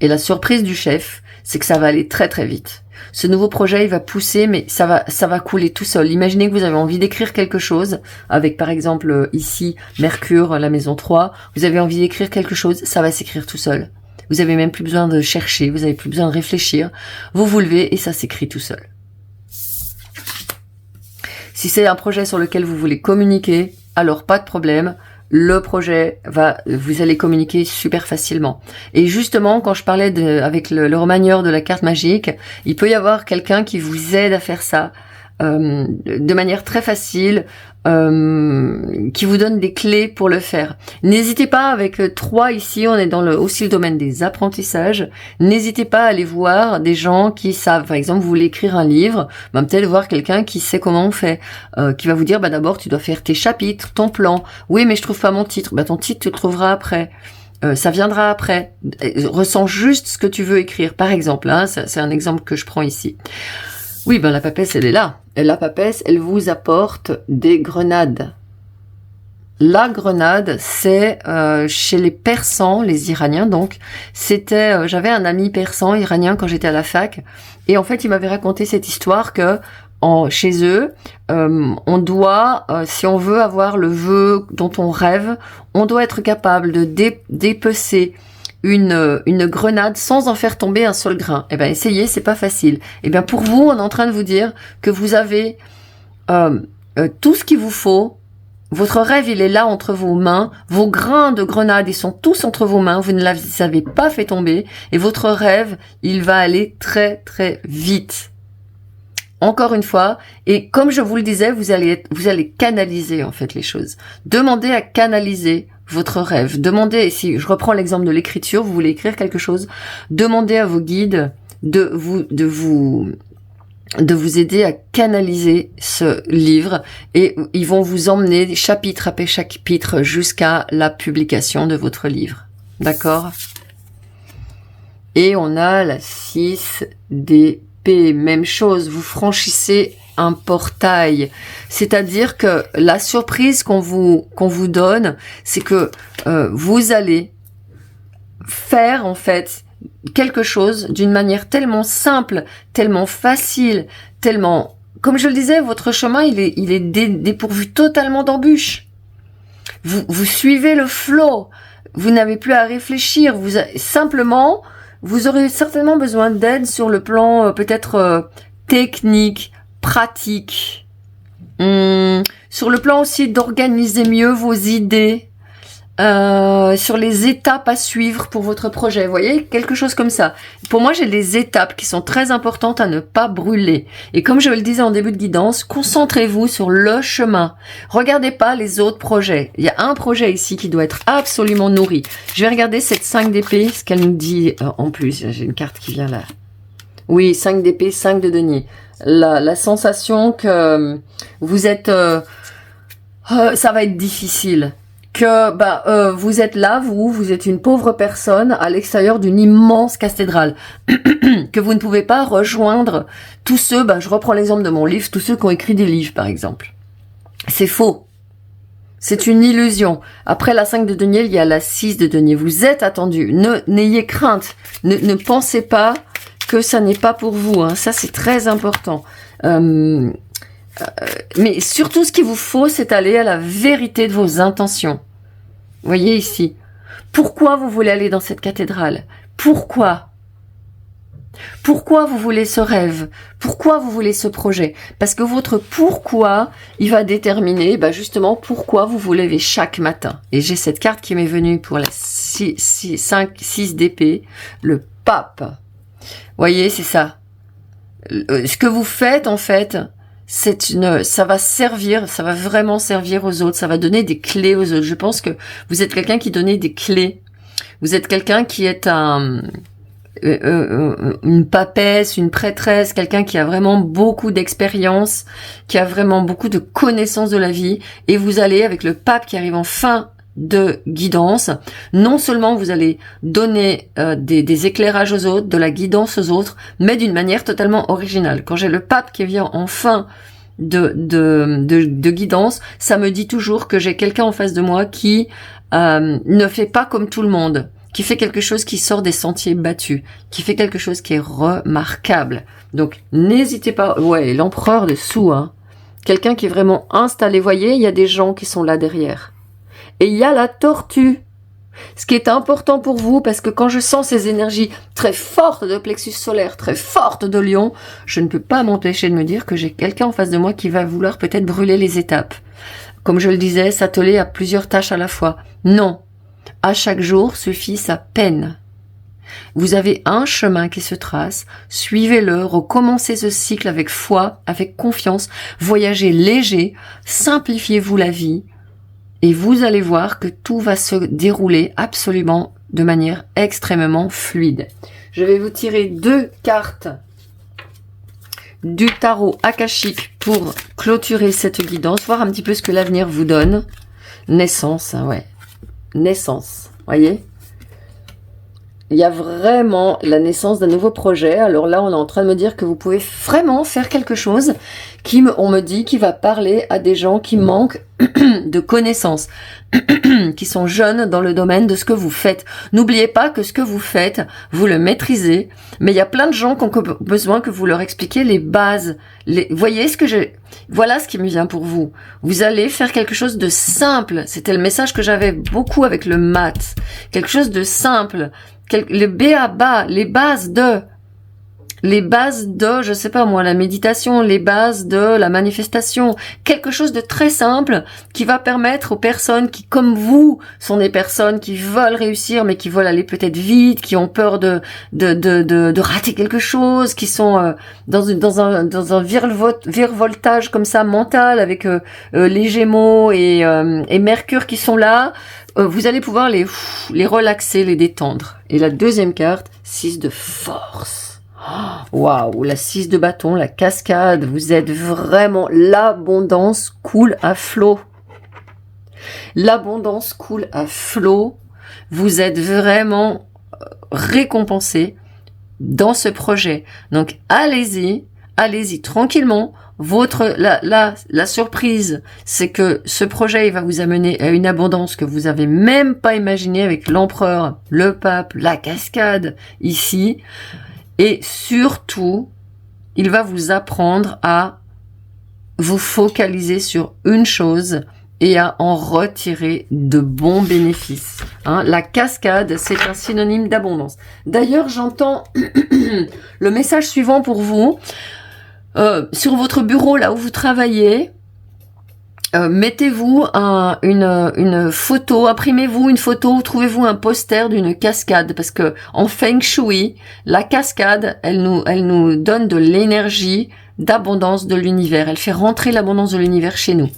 Et la surprise du chef, c'est que ça va aller très très vite. Ce nouveau projet, il va pousser, mais ça va couler tout seul. Imaginez que vous avez envie d'écrire quelque chose, avec par exemple ici, Mercure, la maison 3. Vous avez envie d'écrire quelque chose, ça va s'écrire tout seul. Vous avez même plus besoin de chercher, vous avez plus besoin de réfléchir. Vous vous levez et ça s'écrit tout seul. Si c'est un projet sur lequel vous voulez communiquer, alors pas de problème. Le projet vous allez communiquer super facilement. Et justement, quand je parlais avec le remanieur de la carte magique, il peut y avoir quelqu'un qui vous aide à faire ça de manière très facile, qui vous donne des clés pour le faire. N'hésitez pas, avec 3 ici, on est aussi le domaine des apprentissages, n'hésitez pas à aller voir des gens qui savent. Par exemple, vous voulez écrire un livre, peut-être voir quelqu'un qui sait comment on fait, qui va vous dire, d'abord tu dois faire tes chapitres, ton plan. Oui, mais je trouve pas mon titre. Ton titre, tu le trouveras après. Ça viendra après. Ressens juste ce que tu veux écrire. Par exemple, c'est un exemple que je prends ici. Oui, ben la papesse, elle est là. Et la papesse, elle vous apporte des grenades. La grenade, c'est chez les Persans, les Iraniens, donc c'était, j'avais un ami persan iranien quand j'étais à la fac, et en fait il m'avait raconté cette histoire que chez eux, on doit, si on veut avoir le vœu dont on rêve, on doit être capable de dépecer une grenade sans en faire tomber un seul grain. Eh ben essayez, c'est pas facile. Eh bien pour vous, on est en train de vous dire que vous avez tout ce qu'il vous faut. Votre rêve, il est là entre vos mains. Vos grains de grenade, ils sont tous entre vos mains. Vous ne les avez pas fait tomber. Et votre rêve, il va aller très, très vite. Encore une fois. Et comme je vous le disais, vous allez canaliser, en fait, les choses. Demandez à canaliser votre rêve. Demandez, si je reprends l'exemple de l'écriture, vous voulez écrire quelque chose, demandez à vos guides de vous aider à canaliser ce livre et ils vont vous emmener chapitre après chapitre jusqu'à la publication de votre livre. D'accord? Et on a la 6 d'épée. Même chose, vous franchissez un portail. C'est-à-dire que la surprise qu'on vous donne, c'est que vous allez faire en fait quelque chose d'une manière tellement simple, tellement facile, tellement... Comme je le disais, votre chemin, il est dépourvu totalement d'embûches. Vous suivez le flow. Vous n'avez plus à réfléchir. Simplement, vous aurez certainement besoin d'aide sur le plan peut-être technique, pratique. Sur le plan aussi d'organiser mieux vos idées. Sur les étapes à suivre pour votre projet, vous voyez, quelque chose comme ça. Pour moi, j'ai des étapes qui sont très importantes à ne pas brûler. Et comme je le disais en début de guidance, concentrez-vous sur le chemin. Regardez pas les autres projets. Il y a un projet ici qui doit être absolument nourri. Je vais regarder cette 5 d'épée, ce qu'elle nous dit en plus. J'ai une carte qui vient là. Oui, 5 d'épée, 5 de denier. La sensation que vous êtes... ça va être difficile. Que vous êtes là, vous êtes une pauvre personne à l'extérieur d'une immense cathédrale, que vous ne pouvez pas rejoindre tous ceux, je reprends l'exemple de mon livre, tous ceux qui ont écrit des livres par exemple. C'est faux. C'est une illusion. Après la 5 de denier, il y a la 6 de denier. Vous êtes attendu. N'ayez crainte. Ne pensez pas que ça n'est pas pour vous. Hein. Ça, c'est très important. Mais surtout, ce qu'il vous faut, c'est aller à la vérité de vos intentions. Vous voyez ici. Pourquoi vous voulez aller dans cette cathédrale? Pourquoi? Pourquoi vous voulez ce rêve? Pourquoi vous voulez ce projet? Parce que votre pourquoi, il va déterminer justement pourquoi vous vous levez chaque matin. Et j'ai cette carte qui m'est venue pour la 6 d'épée, le pape. Vous voyez, c'est ça. Ce que vous faites, en fait, ça va vraiment servir aux autres, ça va donner des clés aux autres. Je pense que vous êtes quelqu'un qui donne des clés. Vous êtes quelqu'un qui est une papesse, une prêtresse, quelqu'un qui a vraiment beaucoup d'expérience, qui a vraiment beaucoup de connaissances de la vie, et vous allez, avec le pape qui arrive en fin de guidance, non seulement vous allez donner des éclairages aux autres, de la guidance aux autres, mais d'une manière totalement originale. Quand j'ai le pape qui vient en fin de guidance, ça me dit toujours que j'ai quelqu'un en face de moi qui ne fait pas comme tout le monde, qui fait quelque chose qui sort des sentiers battus, qui fait quelque chose qui est remarquable. Donc n'hésitez pas, ouais, l'empereur de sous, hein, quelqu'un qui est vraiment installé. Voyez, il y a des gens qui sont là derrière. Et il y a la tortue. Ce qui est important pour vous, parce que quand je sens ces énergies très fortes de plexus solaire, très fortes de lion, je ne peux pas m'empêcher de me dire que j'ai quelqu'un en face de moi qui va vouloir peut-être brûler les étapes. Comme je le disais, s'atteler à plusieurs tâches à la fois. Non. À chaque jour suffit sa peine. Vous avez un chemin qui se trace, suivez-le, recommencez ce cycle avec foi, avec confiance, voyagez léger, simplifiez-vous la vie, et vous allez voir que tout va se dérouler absolument de manière extrêmement fluide. Je vais vous tirer 2 cartes du tarot akashique pour clôturer cette guidance, voir un petit peu ce que l'avenir vous donne. Naissance, hein, ouais. Naissance, voyez. Il y a vraiment la naissance d'un nouveau projet. Alors là, on est en train de me dire que vous pouvez vraiment faire quelque chose on me dit, qui va parler à des gens qui manquent de connaissances, qui sont jeunes dans le domaine de ce que vous faites. N'oubliez pas que ce que vous faites, vous le maîtrisez, mais il y a plein de gens qui ont besoin que vous leur expliquiez les bases. Voyez voilà ce qui me vient pour vous. Vous allez faire quelque chose de simple. C'était le message que j'avais beaucoup avec le maths. Quelque chose de simple. Le b.a.-ba, les bases de, je sais pas moi, la méditation, les bases de la manifestation, quelque chose de très simple qui va permettre aux personnes qui, comme vous, sont des personnes qui veulent réussir mais qui veulent aller peut-être vite, qui ont peur de rater quelque chose, qui sont dans un virevoltage comme ça mental avec les Gémeaux et Mercure qui sont là. Vous allez pouvoir les relaxer, les détendre. Et la deuxième carte, 6 de force. Waouh, la 6 de bâton, la cascade, vous êtes vraiment, l'abondance coule à flot. L'abondance coule à flot. Vous êtes vraiment récompensé dans ce projet. Donc allez-y tranquillement. La surprise, c'est que ce projet il va vous amener à une abondance que vous avez même pas imaginée avec l'empereur, le pape, la cascade ici. Et surtout, il va vous apprendre à vous focaliser sur une chose et à en retirer de bons bénéfices. La cascade, c'est un synonyme d'abondance. D'ailleurs, j'entends le message suivant pour vous. Sur votre bureau, là où vous travaillez, mettez-vous une photo, imprimez-vous une photo, trouvez-vous un poster d'une cascade, parce que en Feng Shui, la cascade, elle nous donne de l'énergie d'abondance de l'univers. Elle fait rentrer l'abondance de l'univers chez nous.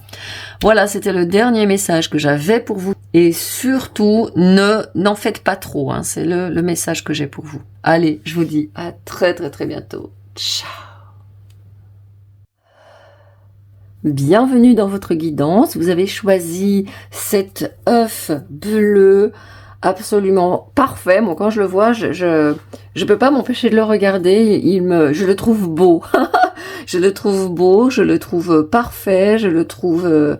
Voilà, c'était le dernier message que j'avais pour vous. Et surtout, n'en faites pas trop. C'est le message que j'ai pour vous. Allez, je vous dis à très très très bientôt. Ciao. Bienvenue dans votre guidance. Vous avez choisi cet œuf bleu absolument parfait. Moi, quand je le vois, je peux pas m'empêcher de le regarder. Je le trouve beau. Je le trouve beau, je le trouve parfait, je le trouve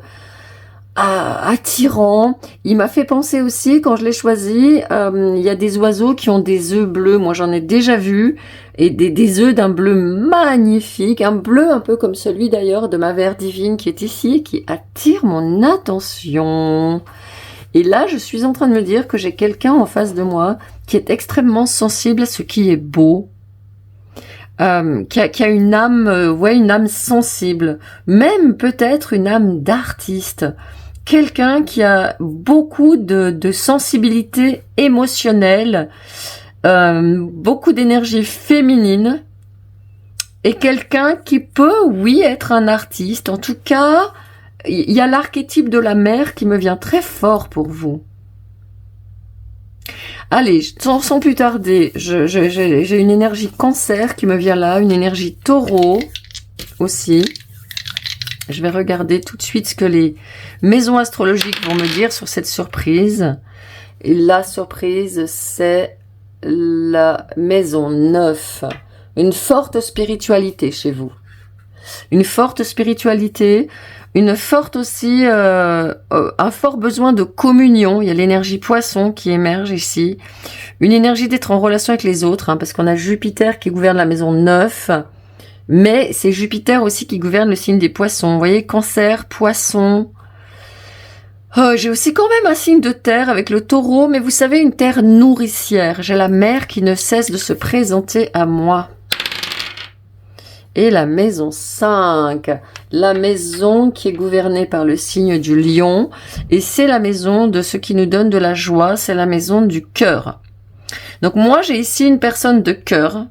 attirant. Il m'a fait penser aussi, quand je l'ai choisi, il y a des oiseaux qui ont des œufs bleus. Moi, j'en ai déjà vu. Et des œufs d'un bleu magnifique, un bleu un peu comme celui d'ailleurs de ma Vert Divine qui est ici, qui attire mon attention. Et là, je suis en train de me dire que j'ai quelqu'un en face de moi qui est extrêmement sensible à ce qui est beau, qui a une âme, une âme sensible, même peut-être une âme d'artiste. Quelqu'un qui a beaucoup de sensibilité émotionnelle, beaucoup d'énergie féminine, et quelqu'un qui peut, oui, être un artiste. En tout cas, il y a l'archétype de la mère qui me vient très fort pour vous. Allez, sans plus tarder, j'ai une énergie cancer qui me vient là, une énergie taureau aussi. Je vais regarder tout de suite ce que les maisons astrologiques vont me dire sur cette surprise. Et la surprise, c'est la maison 9. Une forte spiritualité chez vous. Une forte spiritualité, une forte aussi, un fort besoin de communion. Il y a l'énergie poisson qui émerge ici. Une énergie d'être en relation avec les autres, parce qu'on a Jupiter qui gouverne la maison 9. Mais c'est Jupiter aussi qui gouverne le signe des poissons. Vous voyez, cancer, poisson. J'ai aussi quand même un signe de terre avec le taureau, mais vous savez, une terre nourricière. J'ai la mer qui ne cesse de se présenter à moi. Et la maison 5, la maison qui est gouvernée par le signe du lion. Et c'est la maison de ce qui nous donne de la joie, c'est la maison du cœur. Donc moi, j'ai ici une personne de cœur.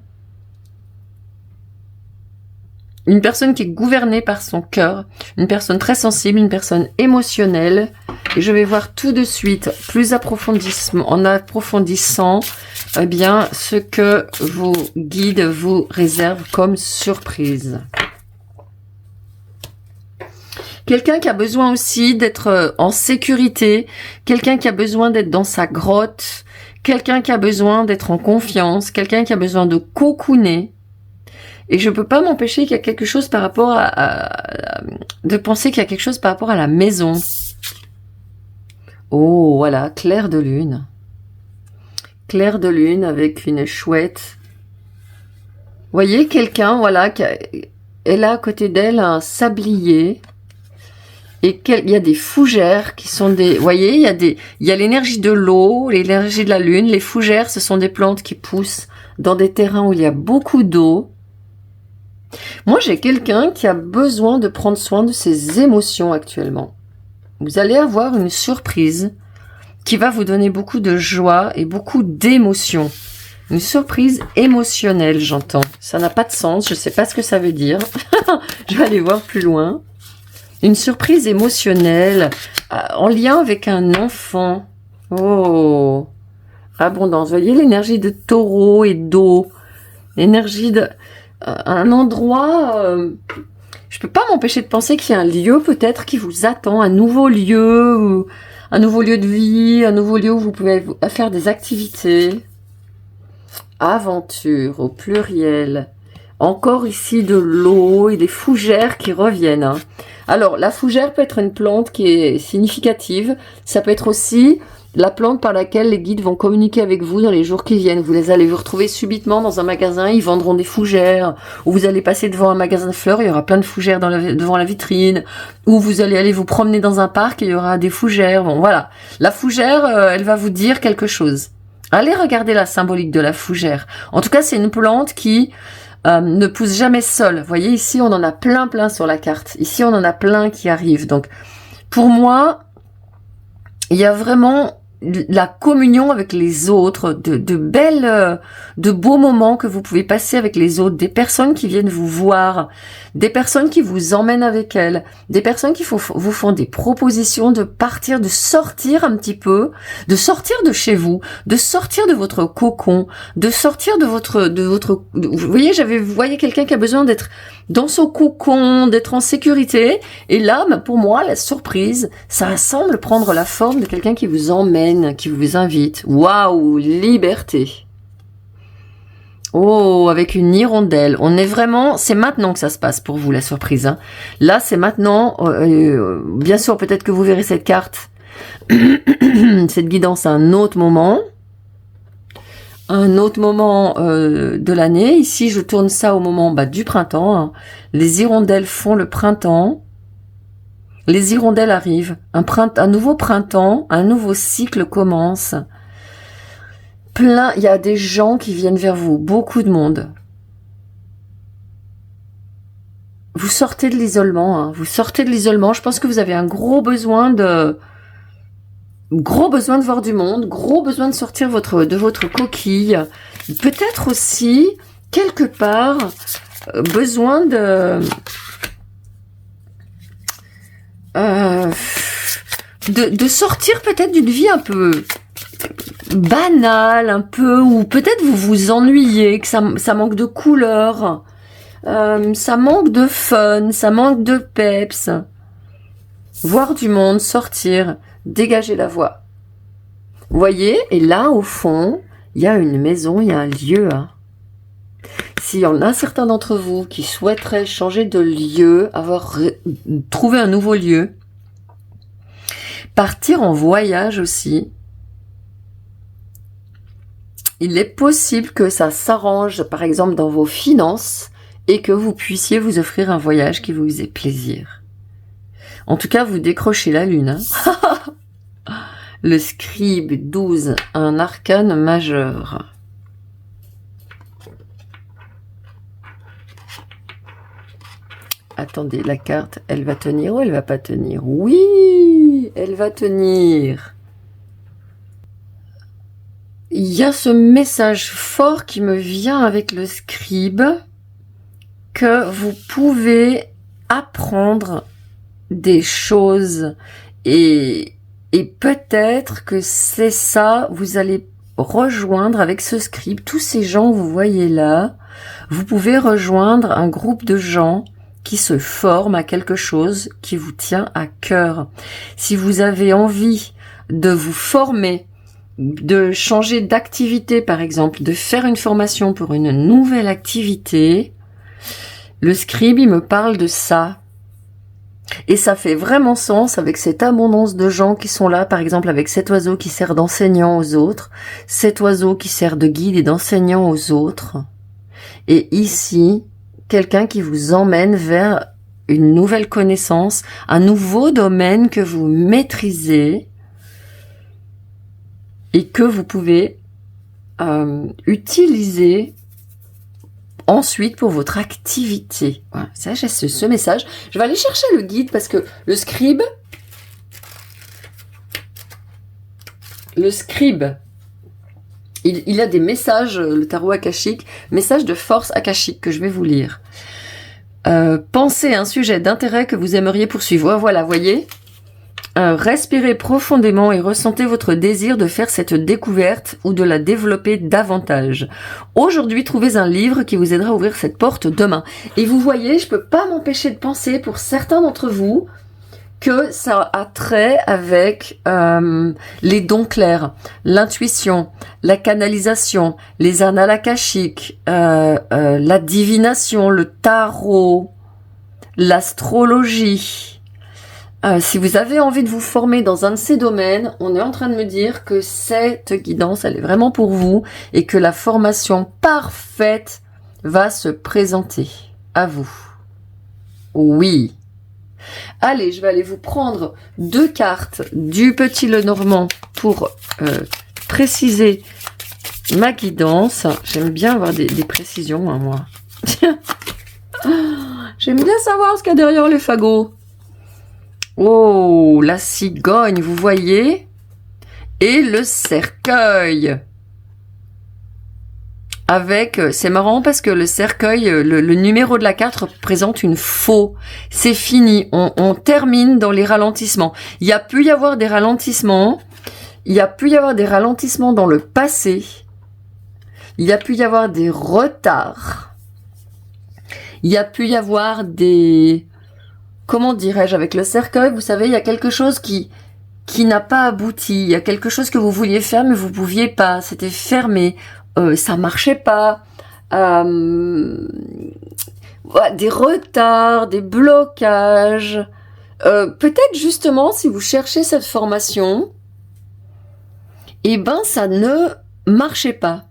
Une personne qui est gouvernée par son cœur, une personne très sensible, une personne émotionnelle. Et je vais voir tout de suite, en approfondissant, eh bien, ce que vos guides vous réservent comme surprise. Quelqu'un qui a besoin aussi d'être en sécurité, quelqu'un qui a besoin d'être dans sa grotte, quelqu'un qui a besoin d'être en confiance, quelqu'un qui a besoin de cocooner. Et je peux pas m'empêcher qu'il y a quelque chose par rapport de penser qu'il y a quelque chose par rapport à la maison. Oh, voilà, clair de lune. Clair de lune avec une chouette. Vous voyez, quelqu'un, voilà, elle a à côté d'elle un sablier. Et il y a des fougères qui sont des... Vous voyez, il y a l'énergie de l'eau, l'énergie de la lune. Les fougères, ce sont des plantes qui poussent dans des terrains où il y a beaucoup d'eau. Moi, j'ai quelqu'un qui a besoin de prendre soin de ses émotions actuellement. Vous allez avoir une surprise qui va vous donner beaucoup de joie et beaucoup d'émotions. Une surprise émotionnelle, j'entends. Ça n'a pas de sens, je ne sais pas ce que ça veut dire. Je vais aller voir plus loin. Une surprise émotionnelle en lien avec un enfant. Oh, abondance. Vous voyez l'énergie de taureau et d'eau. L'énergie de... un endroit... je peux pas m'empêcher de penser qu'il y a un lieu peut-être qui vous attend, un nouveau lieu de vie, un nouveau lieu où vous pouvez faire des activités. Aventure au pluriel. Encore ici de l'eau et des fougères qui reviennent. Hein. Alors, la fougère peut être une plante qui est significative. Ça peut être aussi la plante par laquelle les guides vont communiquer avec vous dans les jours qui viennent. Vous les allez vous retrouver subitement dans un magasin, ils vendront des fougères. Ou vous allez passer devant un magasin de fleurs, il y aura plein de fougères devant la vitrine. Ou vous allez aller vous promener dans un parc et il y aura des fougères. Bon, voilà. La fougère, elle va vous dire quelque chose. Allez regarder la symbolique de la fougère. En tout cas, c'est une plante qui ne pousse jamais seule. Vous voyez, ici, on en a plein sur la carte. Ici, on en a plein qui arrivent. Donc, pour moi, il y a vraiment la communion avec les autres, de beaux moments que vous pouvez passer avec les autres, des personnes qui viennent vous voir, des personnes qui vous emmènent avec elles, des personnes qui vous font des propositions de partir, de sortir un petit peu, de sortir de chez vous, de sortir de votre cocon, de sortir de votre, vous voyez, vous voyez quelqu'un qui a besoin d'être dans son cocon, d'être en sécurité. Et là, pour moi, la surprise, ça semble prendre la forme de quelqu'un qui vous emmène, qui vous invite. Waouh, liberté. Oh, avec une hirondelle. On est vraiment, c'est maintenant que ça se passe pour vous, la surprise. Hein. Là, c'est maintenant. Bien sûr, peut-être que vous verrez cette carte, cette guidance à un autre moment. Un autre moment de l'année. Ici, je tourne ça au moment du printemps. Hein. Les hirondelles font le printemps. Les hirondelles arrivent. Un nouveau printemps, un nouveau cycle commence. Il y a des gens qui viennent vers vous. Beaucoup de monde. Vous sortez de l'isolement. Hein. Vous sortez de l'isolement. Je pense que vous avez un gros besoin de voir du monde, gros besoin de sortir de votre coquille. Peut-être aussi, quelque part, besoin de sortir peut-être d'une vie un peu banale, un peu, ou peut-être vous vous ennuyez, que ça manque de couleurs, ça manque de fun, ça manque de peps. Voir du monde, sortir, dégager la voie. Vous voyez, et là, au fond, il y a une maison, il y a un lieu. Hein. S'il y en a certains d'entre vous qui souhaiteraient changer de lieu, trouver un nouveau lieu, partir en voyage aussi, il est possible que ça s'arrange, par exemple, dans vos finances et que vous puissiez vous offrir un voyage qui vous faisait plaisir. En tout cas, vous décrochez la lune. Hein. Le scribe 12, un arcane majeur. Attendez, la carte, elle va tenir ou elle va pas tenir? Oui, elle va tenir. Il y a ce message fort qui me vient avec le scribe, que vous pouvez apprendre des choses et peut-être que c'est ça, vous allez rejoindre avec ce scribe, tous ces gens que vous voyez là, vous pouvez rejoindre un groupe de gens qui se forment à quelque chose qui vous tient à cœur. Si vous avez envie de vous former de changer d'activité, par exemple, de faire une formation pour une nouvelle activité, le scribe, il me parle de ça. Et ça fait vraiment sens avec cette abondance de gens qui sont là, par exemple avec cet oiseau qui sert d'enseignant aux autres, cet oiseau qui sert de guide et d'enseignant aux autres. Et ici, quelqu'un qui vous emmène vers une nouvelle connaissance, un nouveau domaine que vous maîtrisez et que vous pouvez utiliser ensuite pour votre activité. Voilà, ça j'ai ce message. Je vais aller chercher le guide parce que le scribe, il a des messages, le tarot akashique, messages de force akashique que je vais vous lire. Pensez à un sujet d'intérêt que vous aimeriez poursuivre. Voilà, voyez. Respirez profondément et ressentez votre désir de faire cette découverte ou de la développer davantage. Aujourd'hui, trouvez un livre qui vous aidera à ouvrir cette porte demain. Et vous voyez, je peux pas m'empêcher de penser pour certains d'entre vous que ça a trait avec les dons clairs, l'intuition, la canalisation, les annales akashiques, la divination, le tarot, l'astrologie. Si vous avez envie de vous former dans un de ces domaines, on est en train de me dire que cette guidance, elle est vraiment pour vous et que la formation parfaite va se présenter à vous. Oui. Allez, je vais aller vous prendre 2 cartes du Petit Lenormand pour préciser ma guidance. J'aime bien avoir des précisions, hein, moi. J'aime bien savoir ce qu'il y a derrière les fagots. Oh, la cigogne, vous voyez? Et le cercueil. Avec, c'est marrant parce que le cercueil, le numéro de la 4 représente une faux. C'est fini, on termine dans les ralentissements. Il y a pu y avoir des ralentissements. Il y a pu y avoir des ralentissements dans le passé. Il y a pu y avoir des retards. Il y a pu y avoir des... Comment dirais-je, avec le cercueil, vous savez, il y a quelque chose qui n'a pas abouti. Il y a quelque chose que vous vouliez faire, mais vous pouviez pas. C'était fermé. Ça marchait pas. Des retards, des blocages. Peut-être justement, si vous cherchez cette formation, eh ben, ça ne marchait pas.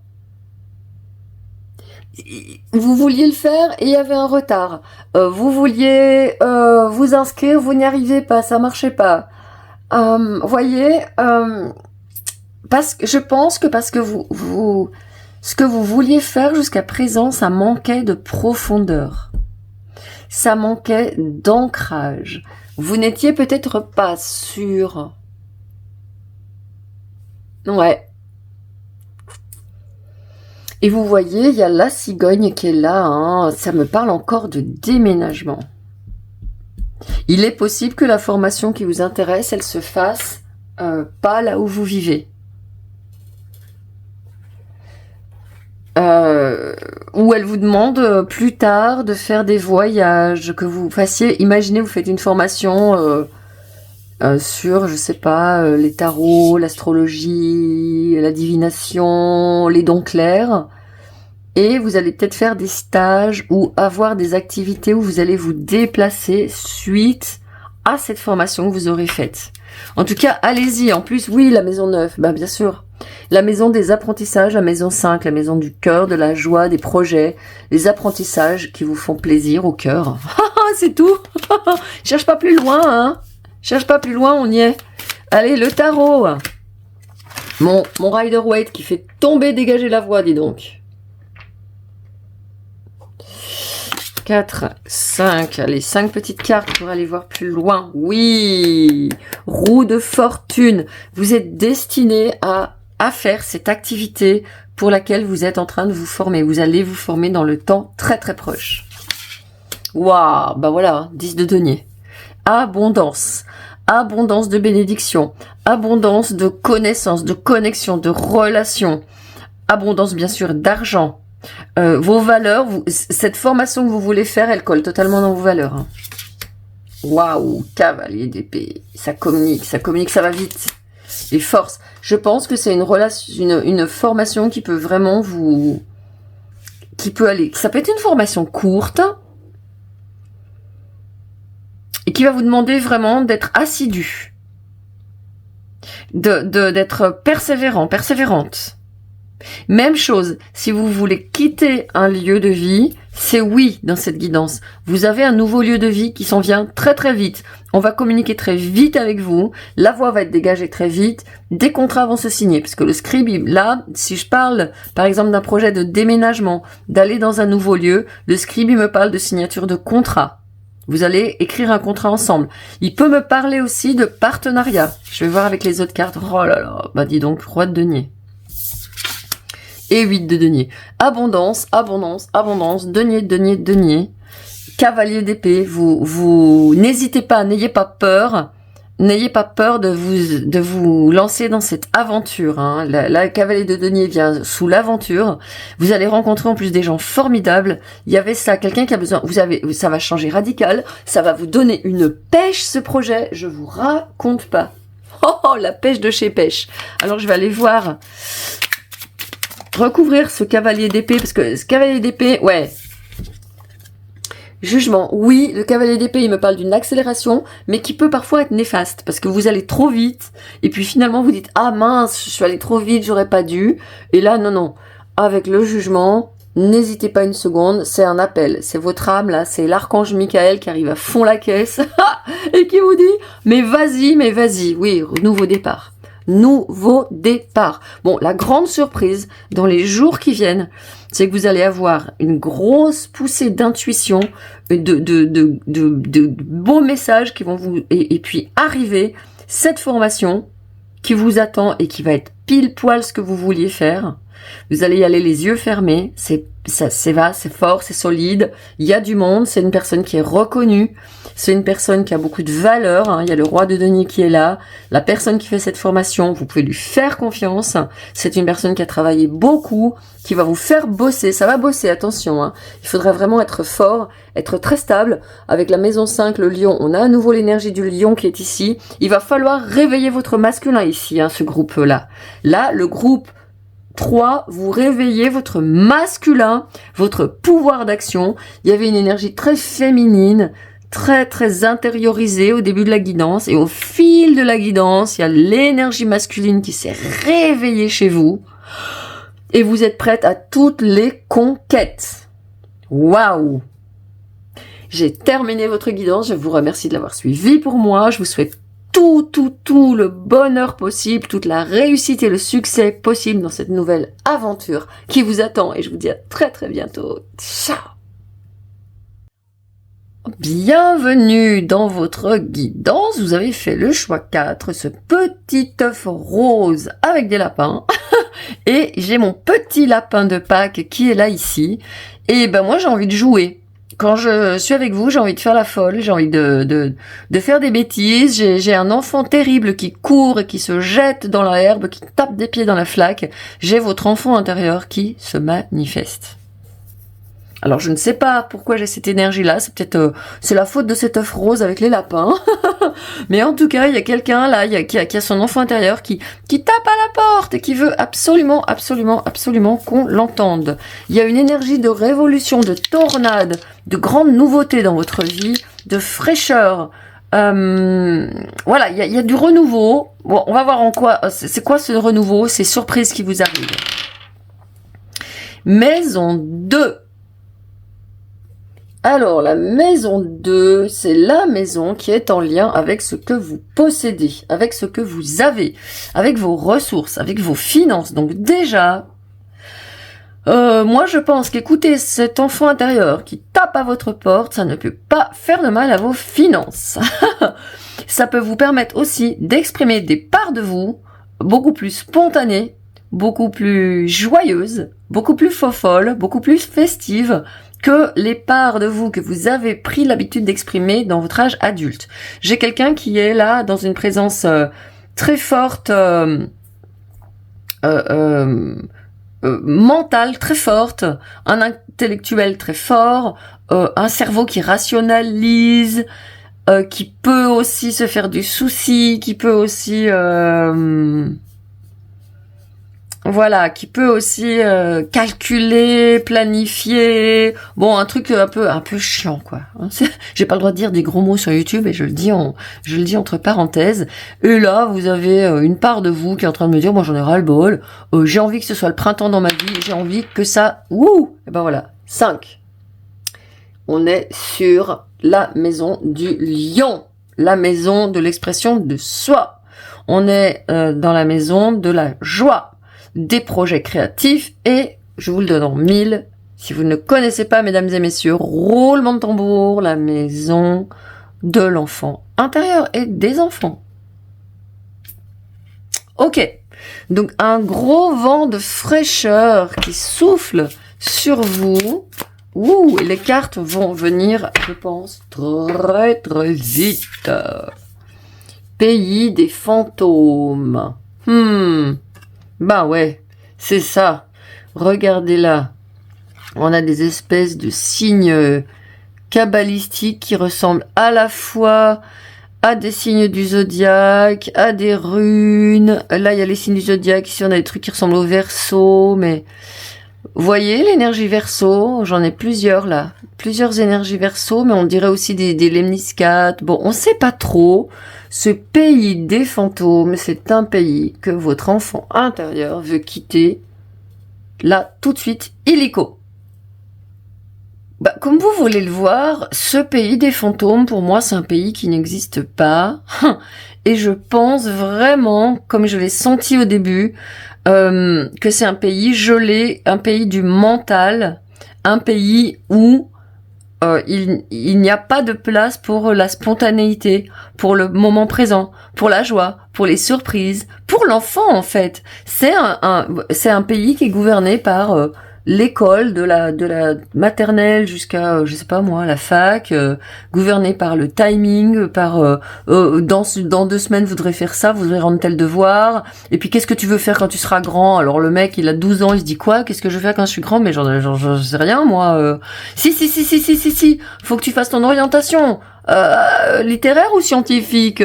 Vous vouliez le faire et il y avait un retard. Vous vouliez vous inscrire, vous n'y arrivez pas, ça marchait pas. Voyez, parce que je pense que parce que ce que vous vouliez faire jusqu'à présent, ça manquait de profondeur. Ça manquait d'ancrage. Vous n'étiez peut-être pas sûr. Ouais. Et vous voyez, il y a la cigogne qui est là, hein. Ça me parle encore de déménagement. Il est possible que la formation qui vous intéresse, elle se fasse pas là où vous vivez. Ou elle vous demande plus tard de faire des voyages, que vous fassiez, imaginez vous faites une formation sur, je sais pas, les tarots, l'astrologie, la divination, les dons clairs. Et vous allez peut-être faire des stages ou avoir des activités où vous allez vous déplacer suite à cette formation que vous aurez faite. En tout cas, allez-y. En plus, oui, la maison 9, bah bien sûr. La maison des apprentissages, la maison 5, la maison du cœur, de la joie, des projets, les apprentissages qui vous font plaisir au cœur. C'est tout. Cherche pas plus loin, hein. Cherche pas plus loin, on y est. Allez, le tarot. Mon Rider-Waite qui fait tomber, dégager la voix, dis donc. 4, 5, allez, 5 petites cartes pour aller voir plus loin. Oui, roue de fortune. Vous êtes destiné à faire cette activité pour laquelle vous êtes en train de vous former. Vous allez vous former dans le temps très très proche. Waouh, bah voilà, 10 de denier. Abondance. Abondance de bénédiction. Abondance de connaissances, de connexions, de relations. Abondance bien sûr d'argent. Vos valeurs, cette formation que vous voulez faire, elle colle totalement dans vos valeurs. Hein. Waouh, cavalier d'épée, ça communique, ça va vite. et force. Je pense que c'est une relation, une formation qui peut vraiment qui peut aller. Ça peut être une formation courte et qui va vous demander vraiment d'être assidu, d'être persévérante. Même chose, si vous voulez quitter un lieu de vie, c'est oui dans cette guidance. Vous avez un nouveau lieu de vie qui s'en vient très très vite. On va communiquer très vite avec vous. La voix va être dégagée très vite. Des contrats vont se signer. Parce que le scribe, là, si je parle par exemple d'un projet de déménagement, d'aller dans un nouveau lieu, le scribe il me parle de signature de contrat. Vous allez écrire un contrat ensemble. Il peut me parler aussi de partenariat. Je vais voir avec les autres cartes. Oh là là, bah dis donc, roi de denier. Et 8 de denier. Abondance, denier. Cavalier d'épée, vous n'hésitez pas, n'ayez pas peur de vous lancer dans cette aventure. Hein. La cavalier de denier vient sous l'aventure. Vous allez rencontrer en plus des gens formidables. Il y avait ça, quelqu'un qui a besoin. Ça va changer radical. Ça va vous donner une pêche ce projet. Je vous raconte pas. Oh, la pêche de chez pêche. Alors je vais aller voir. Recouvrir ce cavalier d'épée, parce que ce cavalier d'épée, ouais. Jugement, oui, le cavalier d'épée, il me parle d'une accélération, mais qui peut parfois être néfaste, parce que vous allez trop vite, et puis finalement vous dites, ah mince, je suis allé trop vite, j'aurais pas dû, et là, non, avec le jugement, n'hésitez pas une seconde, c'est un appel, c'est votre âme, là, c'est l'archange Michael qui arrive à fond la caisse, et qui vous dit, mais vas-y, oui, nouveau départ. Nouveau départ. Bon, la grande surprise dans les jours qui viennent, c'est que vous allez avoir une grosse poussée d'intuition, de beaux messages qui vont vous et puis arriver cette formation qui vous attend et qui va être pile poil ce que vous vouliez faire. Vous allez y aller les yeux fermés, c'est fort, c'est solide, il y a du monde, c'est une personne qui est reconnue, c'est une personne qui a beaucoup de valeur, hein. Il y a le roi de denier qui est là, la personne qui fait cette formation, vous pouvez lui faire confiance, c'est une personne qui a travaillé beaucoup, qui va vous faire bosser, ça va bosser, attention, hein. Il faudra vraiment être fort, être très stable, avec la maison 5, le lion, on a à nouveau l'énergie du lion qui est ici, il va falloir réveiller votre masculin ici, hein, ce groupe-là. Là, le groupe 3, vous réveillez votre masculin, votre pouvoir d'action. Il y avait une énergie très féminine, très très intériorisée au début de la guidance, et au fil de la guidance, il y a l'énergie masculine qui s'est réveillée chez vous, et vous êtes prête à toutes les conquêtes. Waouh! J'ai terminé votre guidance, je vous remercie de l'avoir suivi pour moi, je vous souhaite tout le bonheur possible, toute la réussite et le succès possible dans cette nouvelle aventure qui vous attend, et je vous dis à très très bientôt. Ciao! Bienvenue dans votre guidance, vous avez fait le choix 4, ce petit œuf rose avec des lapins, et j'ai mon petit lapin de Pâques qui est là ici, et ben moi j'ai envie de jouer. Quand je suis avec vous, j'ai envie de faire la folle, j'ai envie de faire des bêtises, j'ai un enfant terrible qui court et qui se jette dans la herbe, qui tape des pieds dans la flaque, j'ai votre enfant intérieur qui se manifeste. Alors je ne sais pas pourquoi j'ai cette énergie-là, c'est peut-être c'est la faute de cet œuf rose avec les lapins, mais en tout cas il y a quelqu'un là qui a son enfant intérieur qui tape à la porte et qui veut absolument qu'on l'entende. Il y a une énergie de révolution, de tornade, de grande nouveauté dans votre vie, de fraîcheur. Voilà, il y a du renouveau. Bon, on va voir en quoi, c'est quoi ce renouveau, ces surprises qui vous arrivent. Maison 2. Alors, la maison 2, c'est la maison qui est en lien avec ce que vous possédez, avec ce que vous avez, avec vos ressources, avec vos finances. Donc déjà, moi je pense qu'écouter cet enfant intérieur qui tape à votre porte, ça ne peut pas faire de mal à vos finances. Ça peut vous permettre aussi d'exprimer des parts de vous beaucoup plus spontanées, beaucoup plus joyeuses, beaucoup plus fofolles, beaucoup plus festives, que les parts de vous que vous avez pris l'habitude d'exprimer dans votre âge adulte. J'ai quelqu'un qui est là dans une présence très forte, mentale très forte, un intellectuel très fort, un cerveau qui rationalise, qui peut aussi se faire du souci, qui peut aussi voilà, qui peut aussi calculer, planifier, bon, un truc un peu chiant, quoi. J'ai pas le droit de dire des gros mots sur YouTube et je le dis entre parenthèses. Et là, vous avez une part de vous qui est en train de me dire, moi j'en ai ras le bol, j'ai envie que ce soit le printemps dans ma vie, j'ai envie que ça, et ben voilà, 5. On est sur la maison du lion, la maison de l'expression de soi. On est dans la maison de la joie, des projets créatifs et, je vous le donne en 1000, si vous ne connaissez pas, mesdames et messieurs, roulement de tambour, la maison de l'enfant intérieur et des enfants. Ok, donc un gros vent de fraîcheur qui souffle sur vous. Et les cartes vont venir, je pense, très très vite. Pays des fantômes. Bah ouais, c'est ça. Regardez là. On a des espèces de signes kabbalistiques qui ressemblent à la fois à des signes du zodiaque, à des runes. Là, il y a les signes du zodiaque. Ici, on a des trucs qui ressemblent au Verseau, mais vous voyez l'énergie Verseau, j'en ai plusieurs là. Plusieurs énergies Verseau, mais on dirait aussi des lemniscates. Bon, on sait pas trop. Ce pays des fantômes, c'est un pays que votre enfant intérieur veut quitter. Là, tout de suite, illico. Comme vous voulez le voir, ce pays des fantômes, pour moi, c'est un pays qui n'existe pas. Et je pense vraiment, comme je l'ai senti au début, que c'est un pays gelé, un pays du mental, un pays où il n'y a pas de place pour la spontanéité, pour le moment présent, pour la joie, pour les surprises, pour l'enfant en fait. C'est un pays qui est gouverné par l'école de la maternelle jusqu'à je sais pas moi la fac, gouverné par le timing, par dans 2 semaines vous devrez faire ça, vous devrez rendre tel devoir, et puis qu'est-ce que tu veux faire quand tu seras grand? Alors le mec il a 12 ans, il se dit quoi? Qu'est-ce que je veux faire quand je suis grand? Mais j'en sais rien moi. Si, faut que tu fasses ton orientation. Littéraire ou scientifique,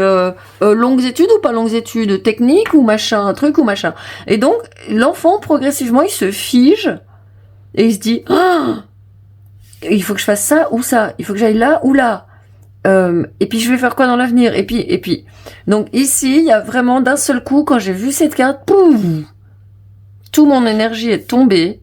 longues études ou pas longues études, technique ou machin, truc ou machin. Et donc l'enfant progressivement il se fige. Et il se dit, il faut que je fasse ça ou ça, il faut que j'aille là ou là. Et puis je vais faire quoi dans l'avenir? Et puis. Donc ici, il y a vraiment d'un seul coup, quand j'ai vu cette carte, pouf, toute mon énergie est tombée,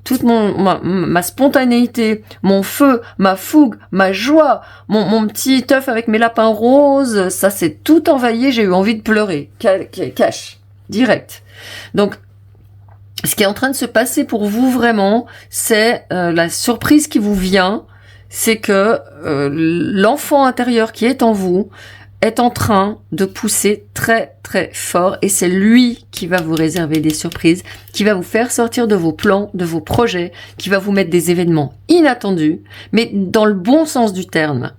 toute ma spontanéité, mon feu, ma fougue, ma joie, mon petit œuf avec mes lapins roses, ça s'est tout envahi, j'ai eu envie de pleurer. Cash, direct. Donc, ce qui est en train de se passer pour vous vraiment, c'est la surprise qui vous vient, c'est que l'enfant intérieur qui est en vous est en train de pousser très très fort et c'est lui qui va vous réserver des surprises, qui va vous faire sortir de vos plans, de vos projets, qui va vous mettre des événements inattendus, mais dans le bon sens du terme.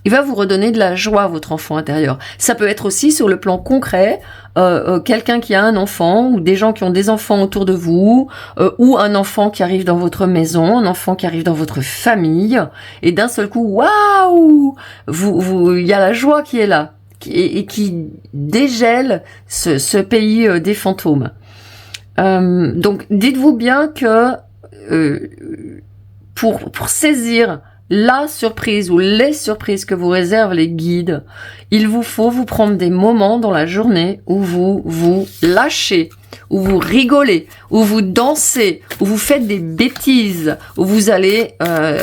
Il va vous redonner de la joie à votre enfant intérieur. Ça peut être aussi sur le plan concret, quelqu'un qui a un enfant ou des gens qui ont des enfants autour de vous, ou un enfant qui arrive dans votre maison, un enfant qui arrive dans votre famille, et d'un seul coup, waouh, il y a la joie qui est là et qui dégèle ce pays des fantômes. Donc, dites-vous bien que pour saisir la surprise ou les surprises que vous réservent les guides, il vous faut vous prendre des moments dans la journée où vous vous lâchez, où vous rigolez, où vous dansez, où vous faites des bêtises, où vous allez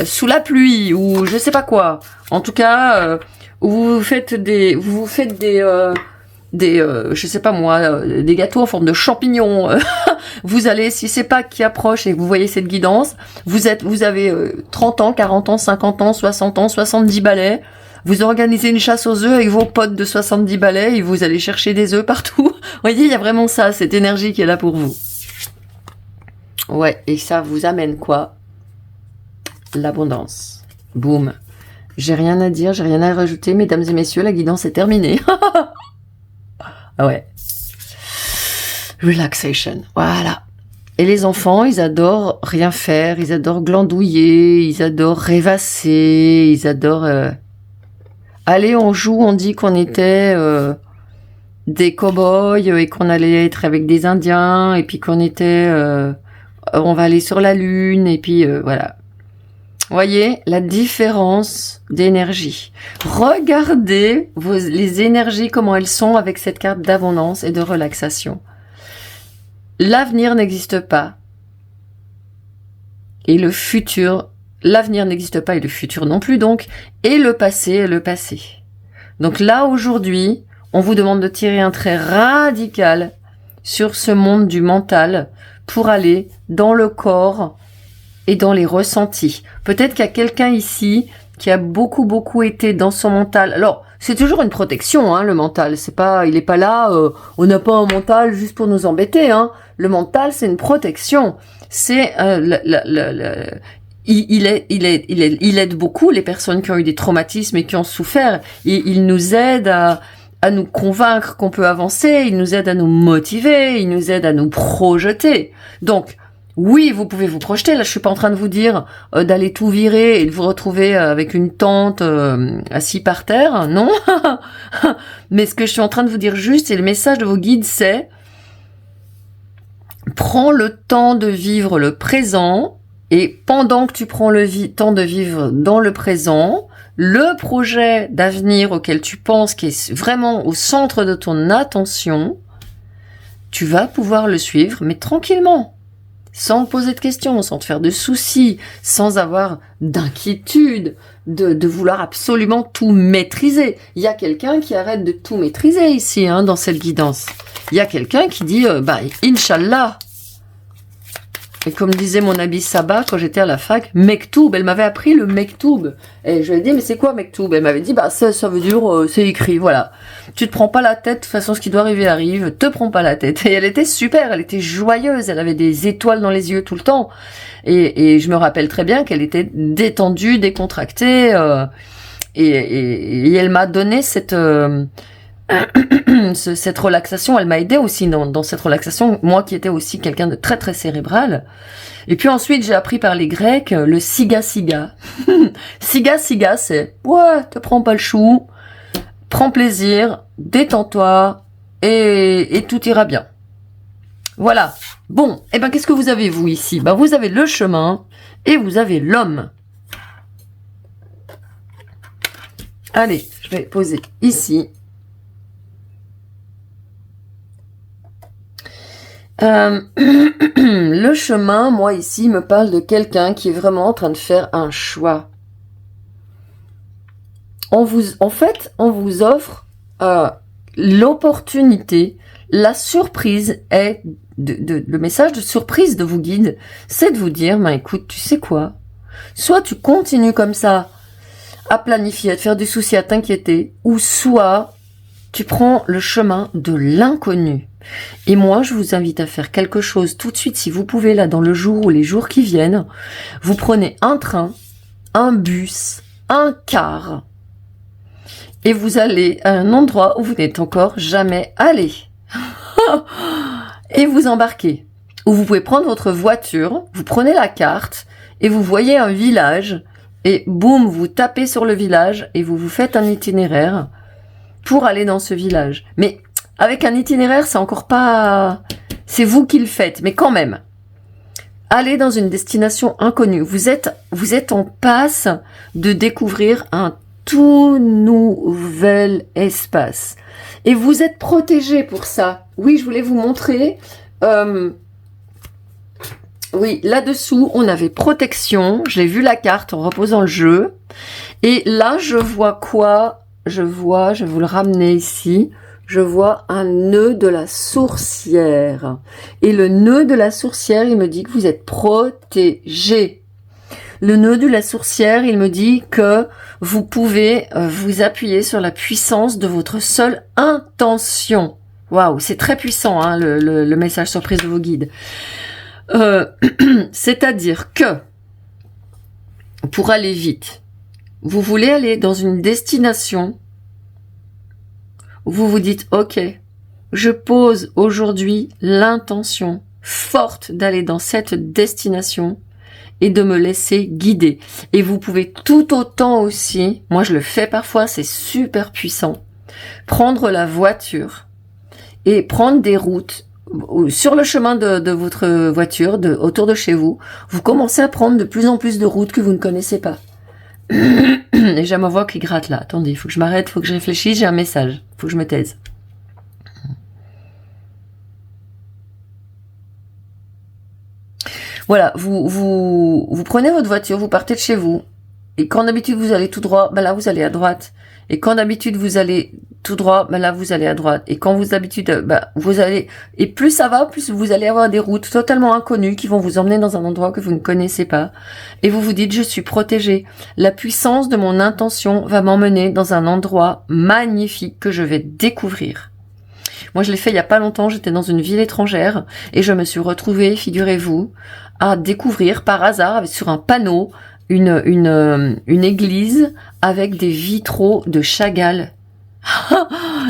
sous la pluie, ou je sais pas quoi. En tout cas, où vous faites des je sais pas moi, des gâteaux en forme de champignons. Vous allez, si c'est Pâques qui approche et que vous voyez cette guidance, vous avez 30 ans, 40 ans, 50 ans, 60 ans, 70 balais. Vous organisez une chasse aux œufs avec vos potes de 70 balais et vous allez chercher des œufs partout. Vous voyez, il y a vraiment ça, cette énergie qui est là pour vous. Ouais, et ça vous amène quoi? L'abondance. Boum. J'ai rien à dire, j'ai rien à rajouter, mesdames et messieurs, la guidance est terminée. Ah ouais. Relaxation. Voilà. Et les enfants, ils adorent rien faire, ils adorent glandouiller, ils adorent rêvasser, ils adorent allez, on joue, on dit qu'on était des cow-boys et qu'on allait être avec des Indiens et puis qu'on était, on va aller sur la lune et puis voilà. Voyez la différence d'énergie. Regardez les énergies, comment elles sont avec cette carte d'abondance et de relaxation. L'avenir n'existe pas. Et le futur, l'avenir n'existe pas et le futur non plus donc. Et le passé est le passé. Donc là, aujourd'hui, on vous demande de tirer un trait radical sur ce monde du mental pour aller dans le corps et dans les ressentis. Peut-être qu'il y a quelqu'un ici qui a beaucoup été dans son mental. Alors, c'est toujours une protection, hein, le mental. C'est pas, il est pas là, on n'a pas un mental juste pour nous embêter, hein. Le mental, c'est une protection. C'est, il aide beaucoup les personnes qui ont eu des traumatismes et qui ont souffert. Il nous aide à nous convaincre qu'on peut avancer, il nous aide à nous motiver, il nous aide à nous projeter. Donc, oui, vous pouvez vous projeter. Là, je suis pas en train de vous dire d'aller tout virer et de vous retrouver avec une tente assis par terre, non. Mais ce que je suis en train de vous dire juste, et le message de vos guides, c'est prends le temps de vivre le présent et pendant que tu prends le temps de vivre dans le présent, le projet d'avenir auquel tu penses qui est vraiment au centre de ton attention, tu vas pouvoir le suivre, mais tranquillement. Sans te poser de questions, sans te faire de soucis, sans avoir d'inquiétude, de vouloir absolument tout maîtriser. Il y a quelqu'un qui arrête de tout maîtriser ici, hein, dans cette guidance. Il y a quelqu'un qui dit, Inch'Allah. Et comme disait mon Abi Saba quand j'étais à la fac, Mektoub, elle m'avait appris le Mektoub. Et je lui ai dit, mais c'est quoi Mektoub? Elle m'avait dit, ça veut dire, c'est écrit, voilà. Tu te prends pas la tête, de toute façon, ce qui doit arriver arrive, te prends pas la tête. Et elle était super, elle était joyeuse, elle avait des étoiles dans les yeux tout le temps. Et je me rappelle très bien qu'elle était détendue, décontractée, et elle m'a donné cette relaxation, elle m'a aidé aussi dans cette relaxation, moi qui étais aussi quelqu'un de très cérébral. Et puis ensuite, j'ai appris par les Grecs le siga siga. Siga siga, c'est ouais, te prends pas le chou, prends plaisir, détends-toi et tout ira bien. Voilà. Bon, et qu'est-ce que vous avez vous ici? Vous avez le chemin et vous avez l'homme. Allez, je vais poser ici. Le chemin, moi ici, me parle de quelqu'un qui est vraiment en train de faire un choix. On vous offre l'opportunité, la surprise est le message de surprise de vos guides, c'est de vous dire, écoute, tu sais quoi? Soit tu continues comme ça à planifier, à te faire du souci, à t'inquiéter, ou soit tu prends le chemin de l'inconnu. Et moi, je vous invite à faire quelque chose tout de suite, si vous pouvez, là, dans le jour ou les jours qui viennent. Vous prenez un train, un bus, un car, et vous allez à un endroit où vous n'êtes encore jamais allé. Et vous embarquez. Ou vous pouvez prendre votre voiture, vous prenez la carte, et vous voyez un village, et boum, vous tapez sur le village, et vous faites un itinéraire pour aller dans ce village. Mais avec un itinéraire, c'est encore pas... C'est vous qui le faites, mais quand même. Allez dans une destination inconnue. Vous êtes en passe de découvrir un tout nouvel espace. Et vous êtes protégé pour ça. Oui, je voulais vous montrer. Oui, là-dessous, on avait protection. J'ai vu la carte en reposant le jeu. Et là, je vois quoi? Je vais vous le ramener ici. Je vois un nœud de la sourcière. Et le nœud de la sourcière, il me dit que vous êtes protégé. Le nœud de la sourcière, il me dit que vous pouvez vous appuyer sur la puissance de votre seule intention. Waouh, c'est très puissant, hein, le message surprise de vos guides. C'est-à-dire que, pour aller vite, vous voulez aller dans une destination. Vous vous dites, ok, je pose aujourd'hui l'intention forte d'aller dans cette destination et de me laisser guider. Et vous pouvez tout autant aussi, moi je le fais parfois, c'est super puissant, prendre la voiture et prendre des routes sur le chemin de votre voiture, autour de chez vous. Vous commencez à prendre de plus en plus de routes que vous ne connaissez pas. Et j'ai ma voix qui gratte là. Attendez, il faut que je m'arrête, il faut que je réfléchisse, j'ai un message. Il faut que je me taise. Voilà, vous prenez votre voiture, vous partez de chez vous. Et quand d'habitude vous allez tout droit, ben là vous allez à droite. Et quand d'habitude vous allez tout droit, ben là vous allez à droite. Et quand vous d'habitude, vous allez, et plus ça va, plus vous allez avoir des routes totalement inconnues qui vont vous emmener dans un endroit que vous ne connaissez pas. Et vous vous dites, je suis protégée. La puissance de mon intention va m'emmener dans un endroit magnifique que je vais découvrir. Moi, je l'ai fait il y a pas longtemps, j'étais dans une ville étrangère et je me suis retrouvée, figurez-vous, à découvrir par hasard sur un panneau une église avec des vitraux de Chagall.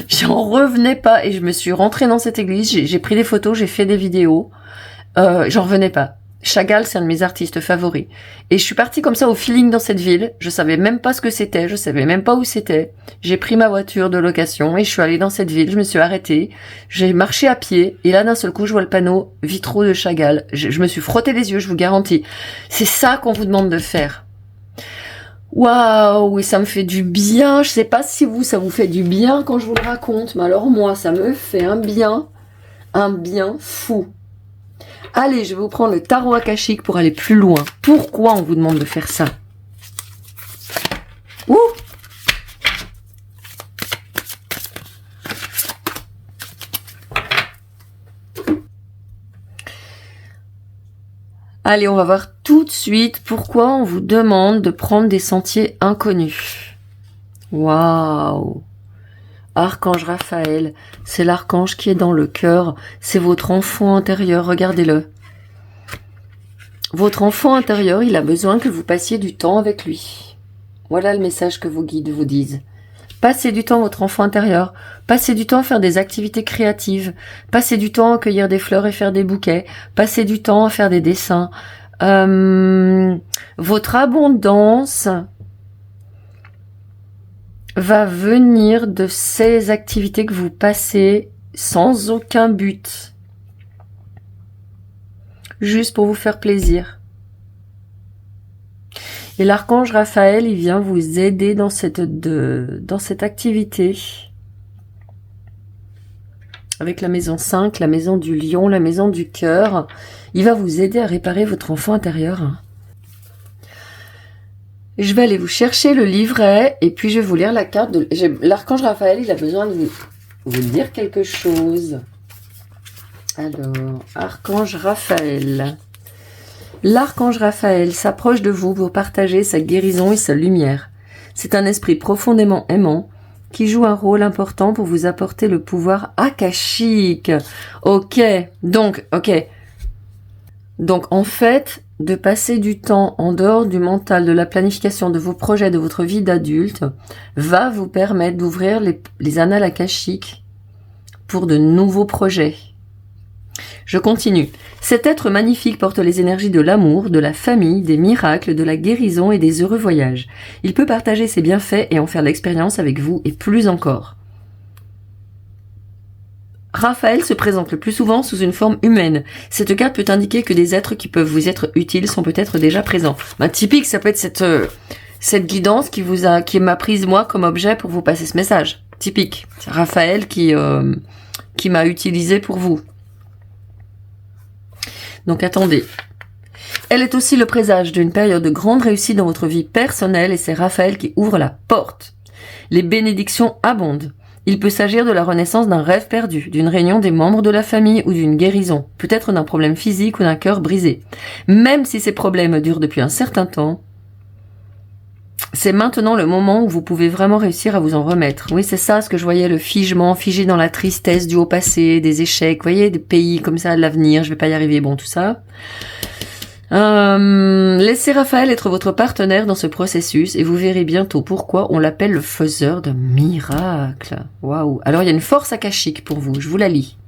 J'en revenais pas et je me suis rentrée dans cette église, j'ai pris des photos, j'ai fait des vidéos, j'en revenais pas. Chagall, c'est un de mes artistes favoris. Et je suis partie comme ça au feeling dans cette ville. Je savais même pas ce que c'était, je savais même pas où c'était. J'ai pris ma voiture de location et je suis allée dans cette ville. Je me suis arrêtée, j'ai marché à pied et là d'un seul coup je vois le panneau vitraux de Chagall. Je me suis frotté les yeux, je vous garantis. C'est ça qu'on vous demande de faire. Waouh, et ça me fait du bien. Je sais pas si vous, ça vous fait du bien quand je vous le raconte, mais alors moi, ça me fait un bien fou. Allez, je vais vous prendre le tarot akashique pour aller plus loin. Pourquoi on vous demande de faire ça? Ouh! Allez, on va voir tout de suite pourquoi on vous demande de prendre des sentiers inconnus. Waouh! Archange Raphaël, c'est l'archange qui est dans le cœur, c'est votre enfant intérieur, regardez-le. Votre enfant intérieur, il a besoin que vous passiez du temps avec lui. Voilà le message que vos guides vous disent. Passez du temps votre enfant intérieur, passez du temps à faire des activités créatives, passez du temps à cueillir des fleurs et faire des bouquets, passez du temps à faire des dessins. Votre abondance va venir de ces activités que vous passez sans aucun but. Juste pour vous faire plaisir. Et l'archange Raphaël, il vient vous aider dans cette activité. Avec la maison 5, la maison du lion, la maison du cœur. Il va vous aider à réparer votre enfant intérieur. Je vais aller vous chercher le livret et puis je vais vous lire la carte. L'archange Raphaël, il a besoin de vous dire quelque chose. Alors, archange Raphaël. L'archange Raphaël s'approche de vous pour partager sa guérison et sa lumière. C'est un esprit profondément aimant qui joue un rôle important pour vous apporter le pouvoir akashique. Ok, donc en fait, de passer du temps en dehors du mental, de la planification de vos projets, de votre vie d'adulte, va vous permettre d'ouvrir les annales akashiques pour de nouveaux projets. Je continue. Cet être magnifique porte les énergies de l'amour, de la famille, des miracles, de la guérison et des heureux voyages. Il peut partager ses bienfaits et en faire l'expérience avec vous et plus encore. Raphaël se présente le plus souvent sous une forme humaine. Cette carte peut indiquer que des êtres qui peuvent vous être utiles sont peut-être déjà présents. Typique, ça peut être cette guidance qui m'a prise moi comme objet pour vous passer ce message. Typique. C'est Raphaël qui m'a utilisé pour vous. Donc attendez. Elle est aussi le présage d'une période de grande réussite dans votre vie personnelle et c'est Raphaël qui ouvre la porte. Les bénédictions abondent. Il peut s'agir de la renaissance d'un rêve perdu, d'une réunion des membres de la famille ou d'une guérison, peut-être d'un problème physique ou d'un cœur brisé. Même si ces problèmes durent depuis un certain temps, c'est maintenant le moment où vous pouvez vraiment réussir à vous en remettre. Oui, c'est ça ce que je voyais, le figement, figé dans la tristesse du haut passé, des échecs, vous voyez, des pays comme ça, de l'avenir, je vais pas y arriver, bon, tout ça. Laissez Raphaël être votre partenaire dans ce processus et vous verrez bientôt pourquoi on l'appelle le faiseur de miracles. Waouh. Alors il y a une force akashique pour vous, je vous la lis.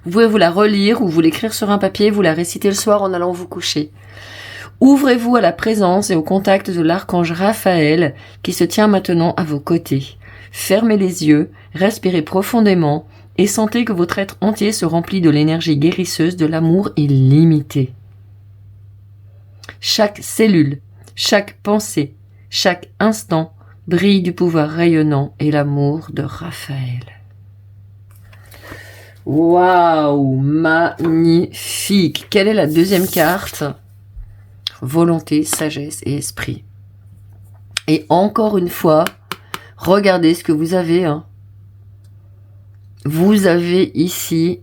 Vous pouvez vous la relire ou vous l'écrire sur un papier, vous la réciter le soir en allant vous coucher. Ouvrez-vous à la présence et au contact de l'archange Raphaël qui se tient maintenant à vos côtés. Fermez les yeux, respirez profondément et sentez que votre être entier se remplit de l'énergie guérisseuse de l'amour illimité. Chaque cellule, chaque pensée, chaque instant brille du pouvoir rayonnant et l'amour de Raphaël. Waouh, magnifique! Quelle est la deuxième carte? Volonté, sagesse et esprit. Et encore une fois, regardez ce que vous avez. Vous avez ici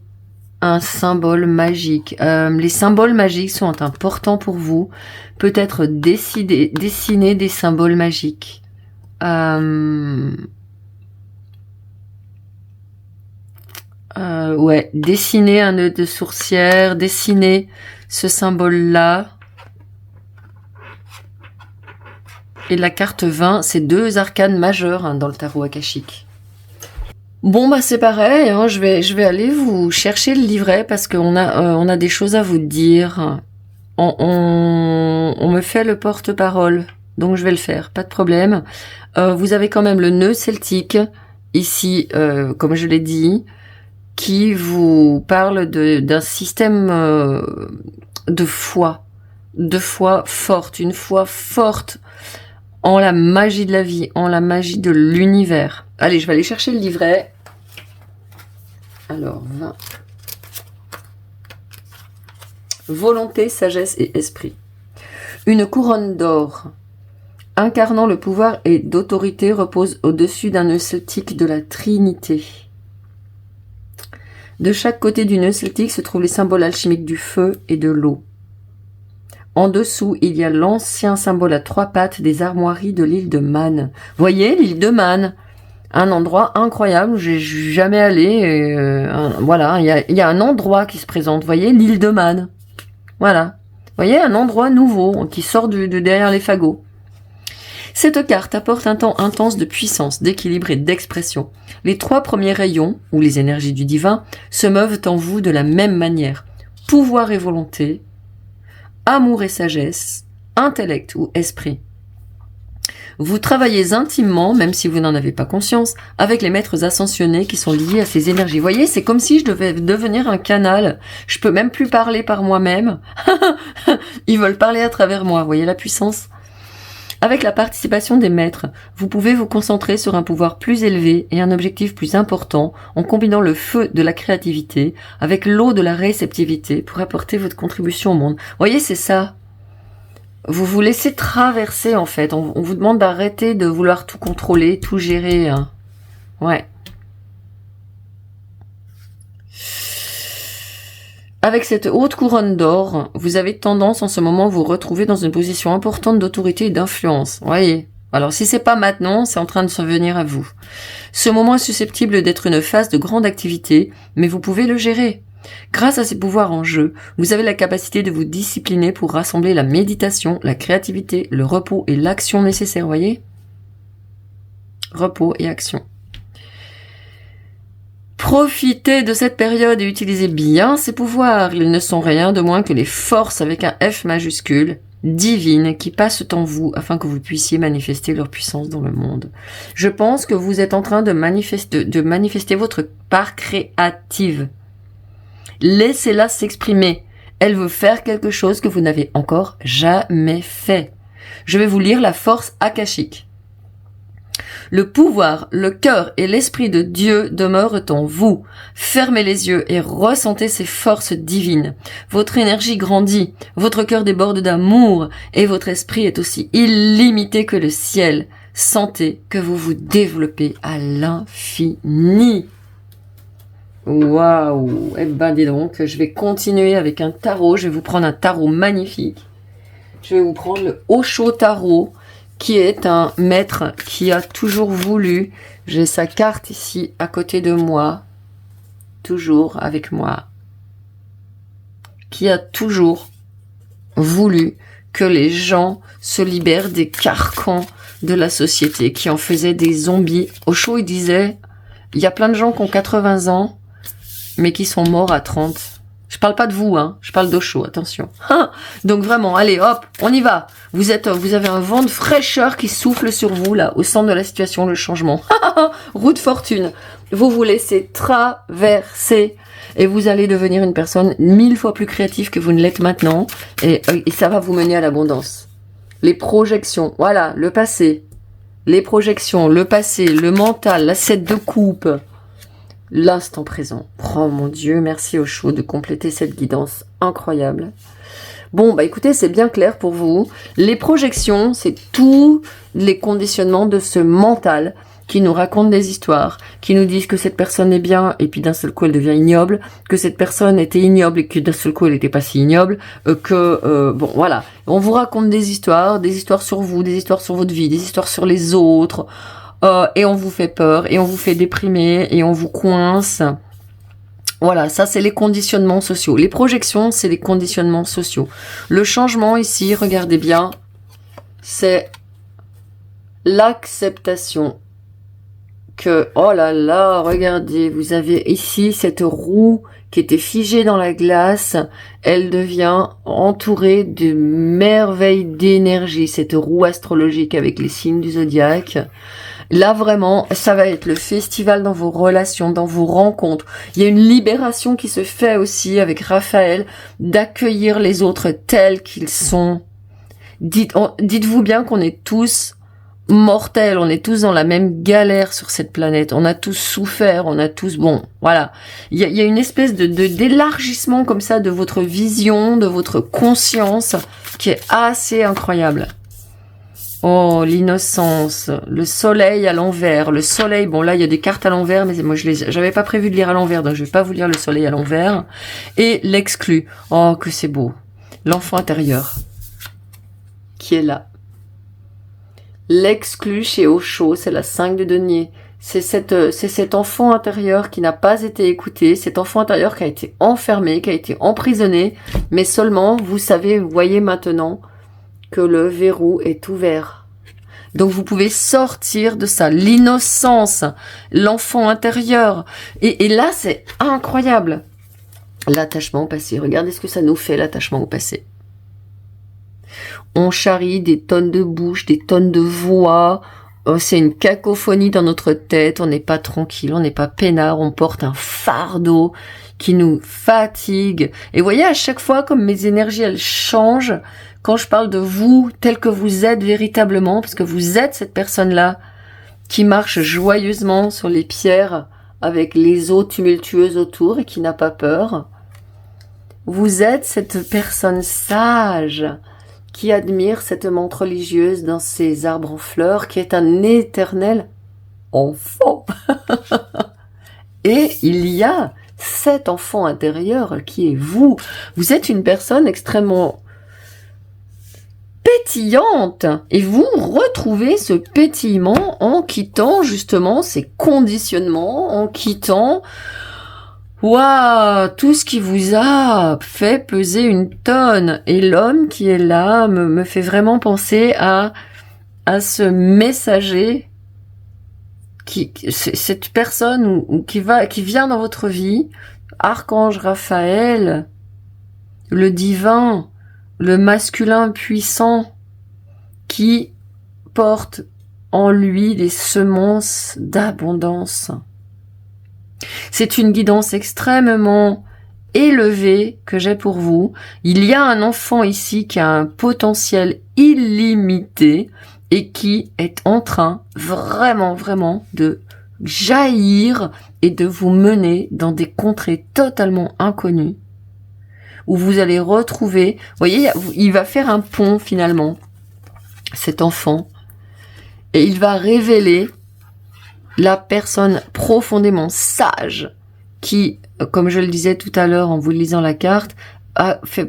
un symbole magique. Les symboles magiques sont importants pour vous. Peut-être dessiner des symboles magiques. Ouais, dessiner un nœud de sourcière, dessiner ce symbole-là. Et la carte 20, c'est 2 arcanes majeures dans le tarot akashique. Bon bah c'est pareil, je vais aller vous chercher le livret parce qu'on a des choses à vous dire. On me fait le porte-parole, donc je vais le faire, pas de problème. Vous avez quand même le nœud celtique ici, comme je l'ai dit, qui vous parle d'un système de foi forte, une foi forte en la magie de la vie, en la magie de l'univers. Allez, je vais aller chercher le livret. Alors, 20. Volonté, sagesse et esprit. Une couronne d'or incarnant le pouvoir et d'autorité repose au-dessus d'un nœud celtique de la Trinité. De chaque côté du nœud celtique se trouvent les symboles alchimiques du feu et de l'eau. En dessous, il y a l'ancien symbole à 3 pattes des armoiries de l'île de Man. Voyez, l'île de Man, un endroit incroyable où j'ai jamais allé. Voilà, il y a un endroit qui se présente. Voyez, l'île de Man. Voilà. Voyez, un endroit nouveau qui sort de derrière les fagots. Cette carte apporte un temps intense de puissance, d'équilibre et d'expression. Les 3 premiers rayons, ou les énergies du divin, se meuvent en vous de la même manière. Pouvoir et volonté, amour et sagesse, intellect ou esprit. Vous travaillez intimement, même si vous n'en avez pas conscience, avec les maîtres ascensionnés qui sont liés à ces énergies. Vous voyez, c'est comme si je devais devenir un canal. Je peux même plus parler par moi-même. Ils veulent parler à travers moi. Vous voyez la puissance? Avec la participation des maîtres, vous pouvez vous concentrer sur un pouvoir plus élevé et un objectif plus important en combinant le feu de la créativité avec l'eau de la réceptivité pour apporter votre contribution au monde. Vous voyez, c'est ça. Vous vous laissez traverser, en fait. On vous demande d'arrêter de vouloir tout contrôler, tout gérer. Ouais. Avec cette haute couronne d'or, vous avez tendance en ce moment à vous retrouver dans une position importante d'autorité et d'influence. Voyez. Alors si c'est pas maintenant, c'est en train de se venir à vous. Ce moment est susceptible d'être une phase de grande activité, mais vous pouvez le gérer. Grâce à ces pouvoirs en jeu, vous avez la capacité de vous discipliner pour rassembler la méditation, la créativité, le repos et l'action nécessaire, voyez ? Repos et action. Profitez de cette période et utilisez bien ces pouvoirs. Ils ne sont rien de moins que les forces avec un F majuscule, divines, qui passent en vous afin que vous puissiez manifester leur puissance dans le monde. Je pense que vous êtes en train de manifester votre part créative. Laissez-la s'exprimer. Elle veut faire quelque chose que vous n'avez encore jamais fait. Je vais vous lire la force akashique. Le pouvoir, le cœur et l'esprit de Dieu demeurent en vous. Fermez les yeux et ressentez ces forces divines. Votre énergie grandit, votre cœur déborde d'amour et votre esprit est aussi illimité que le ciel. Sentez que vous vous développez à l'infini. Waouh! Eh ben dis donc, je vais continuer avec un tarot. Je vais vous prendre un tarot magnifique. Je vais vous prendre le Osho Tarot, qui est un maître qui a toujours voulu. J'ai sa carte ici à côté de moi, toujours avec moi, qui a toujours voulu que les gens se libèrent des carcans de la société, qui en faisaient des zombies. Osho, il disait, il y a plein de gens qui ont 80 ans, mais qui sont morts à 30. Je parle pas de vous, hein. Je parle d'Osho, attention. Donc vraiment, allez, hop, on y va. Vous avez un vent de fraîcheur qui souffle sur vous, là, au centre de la situation, le changement. Roue de fortune. Vous vous laissez traverser. Et vous allez devenir une personne 1000 fois plus créative que vous ne l'êtes maintenant. Et ça va vous mener à l'abondance. Les projections, voilà, le passé. Les projections, le passé, le mental, la 7 de coupe. L'instant présent. Oh mon Dieu, merci Osho de compléter cette guidance incroyable. Bon, bah écoutez, c'est bien clair pour vous. Les projections, c'est tous les conditionnements de ce mental qui nous raconte des histoires, qui nous disent que cette personne est bien et puis d'un seul coup elle devient ignoble, que cette personne était ignoble et que d'un seul coup elle n'était pas si ignoble, bon voilà, on vous raconte des histoires sur vous, des histoires sur votre vie, des histoires sur les autres, et on vous fait peur, et on vous fait déprimer, et on vous coince. Voilà, ça c'est les conditionnements sociaux. Les projections, c'est les conditionnements sociaux. Le changement ici, regardez bien, c'est l'acceptation que, oh là là, regardez, vous avez ici cette roue qui était figée dans la glace, elle devient entourée de merveilles d'énergie, cette roue astrologique avec les signes du zodiaque. Là vraiment, ça va être le festival dans vos relations, dans vos rencontres. Il y a une libération qui se fait aussi avec Raphaël, d'accueillir les autres tels qu'ils sont. Dites-vous bien qu'on est tous mortels, on est tous dans la même galère sur cette planète, on a tous souffert, on a tous, bon, voilà. Il y a une espèce d'élargissement comme ça de votre vision, de votre conscience, qui est assez incroyable. Oh, l'innocence, le soleil à l'envers, le soleil, bon là il y a des cartes à l'envers, mais moi j'avais pas prévu de lire à l'envers, donc je vais pas vous lire le soleil à l'envers. Et l'exclu, oh que c'est beau, l'enfant intérieur, qui est là. L'exclu chez Osho, c'est la 5 de denier. C'est cet enfant intérieur qui n'a pas été écouté, cet enfant intérieur qui a été enfermé, qui a été emprisonné, mais seulement, vous savez, vous voyez maintenant que le verrou est ouvert. Donc vous pouvez sortir de ça, l'innocence, l'enfant intérieur. Et là, c'est incroyable. L'attachement au passé. Regardez ce que ça nous fait, l'attachement au passé. On charrie des tonnes de bouches, des tonnes de voix. C'est une cacophonie dans notre tête. On n'est pas tranquille, on n'est pas peinard. On porte un fardeau qui nous fatigue. Et voyez, à chaque fois, comme mes énergies, elles changent, quand je parle de vous, tel que vous êtes véritablement, parce que vous êtes cette personne-là qui marche joyeusement sur les pierres avec les eaux tumultueuses autour et qui n'a pas peur. Vous êtes cette personne sage qui admire cette menthe religieuse dans ses arbres en fleurs, qui est un éternel enfant. Et il y a cet enfant intérieur qui est vous. Vous êtes une personne extrêmement pétillante. Et vous retrouvez ce pétillement en quittant justement ces conditionnements, en quittant tout ce qui vous a fait peser une tonne. Et l'homme qui est là me fait vraiment penser à ce messager, cette personne qui vient dans votre vie, Archange Raphaël, le divin, le masculin puissant, qui porte en lui des semences d'abondance. C'est une guidance extrêmement élevée que j'ai pour vous. Il y a un enfant ici qui a un potentiel illimité et qui est en train vraiment de jaillir et de vous mener dans des contrées totalement inconnues où vous allez retrouver, vous voyez, il va faire un pont finalement, cet enfant, et il va révéler la personne profondément sage qui, comme je le disais tout à l'heure en vous lisant la carte,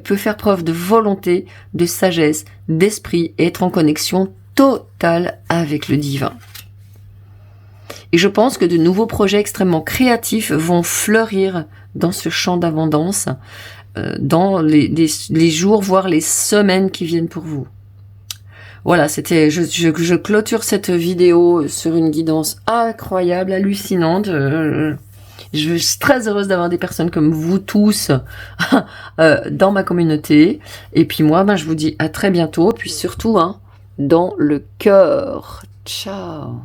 peut faire preuve de volonté, de sagesse, d'esprit et être en connexion totale avec le divin. Et je pense que de nouveaux projets extrêmement créatifs vont fleurir dans ce champ d'abondance dans les jours, voire les semaines qui viennent pour vous. Voilà, je clôture cette vidéo sur une guidance incroyable, hallucinante. Je suis très heureuse d'avoir des personnes comme vous tous dans ma communauté. Et puis moi, je vous dis à très bientôt. Puis surtout, dans le cœur. Ciao.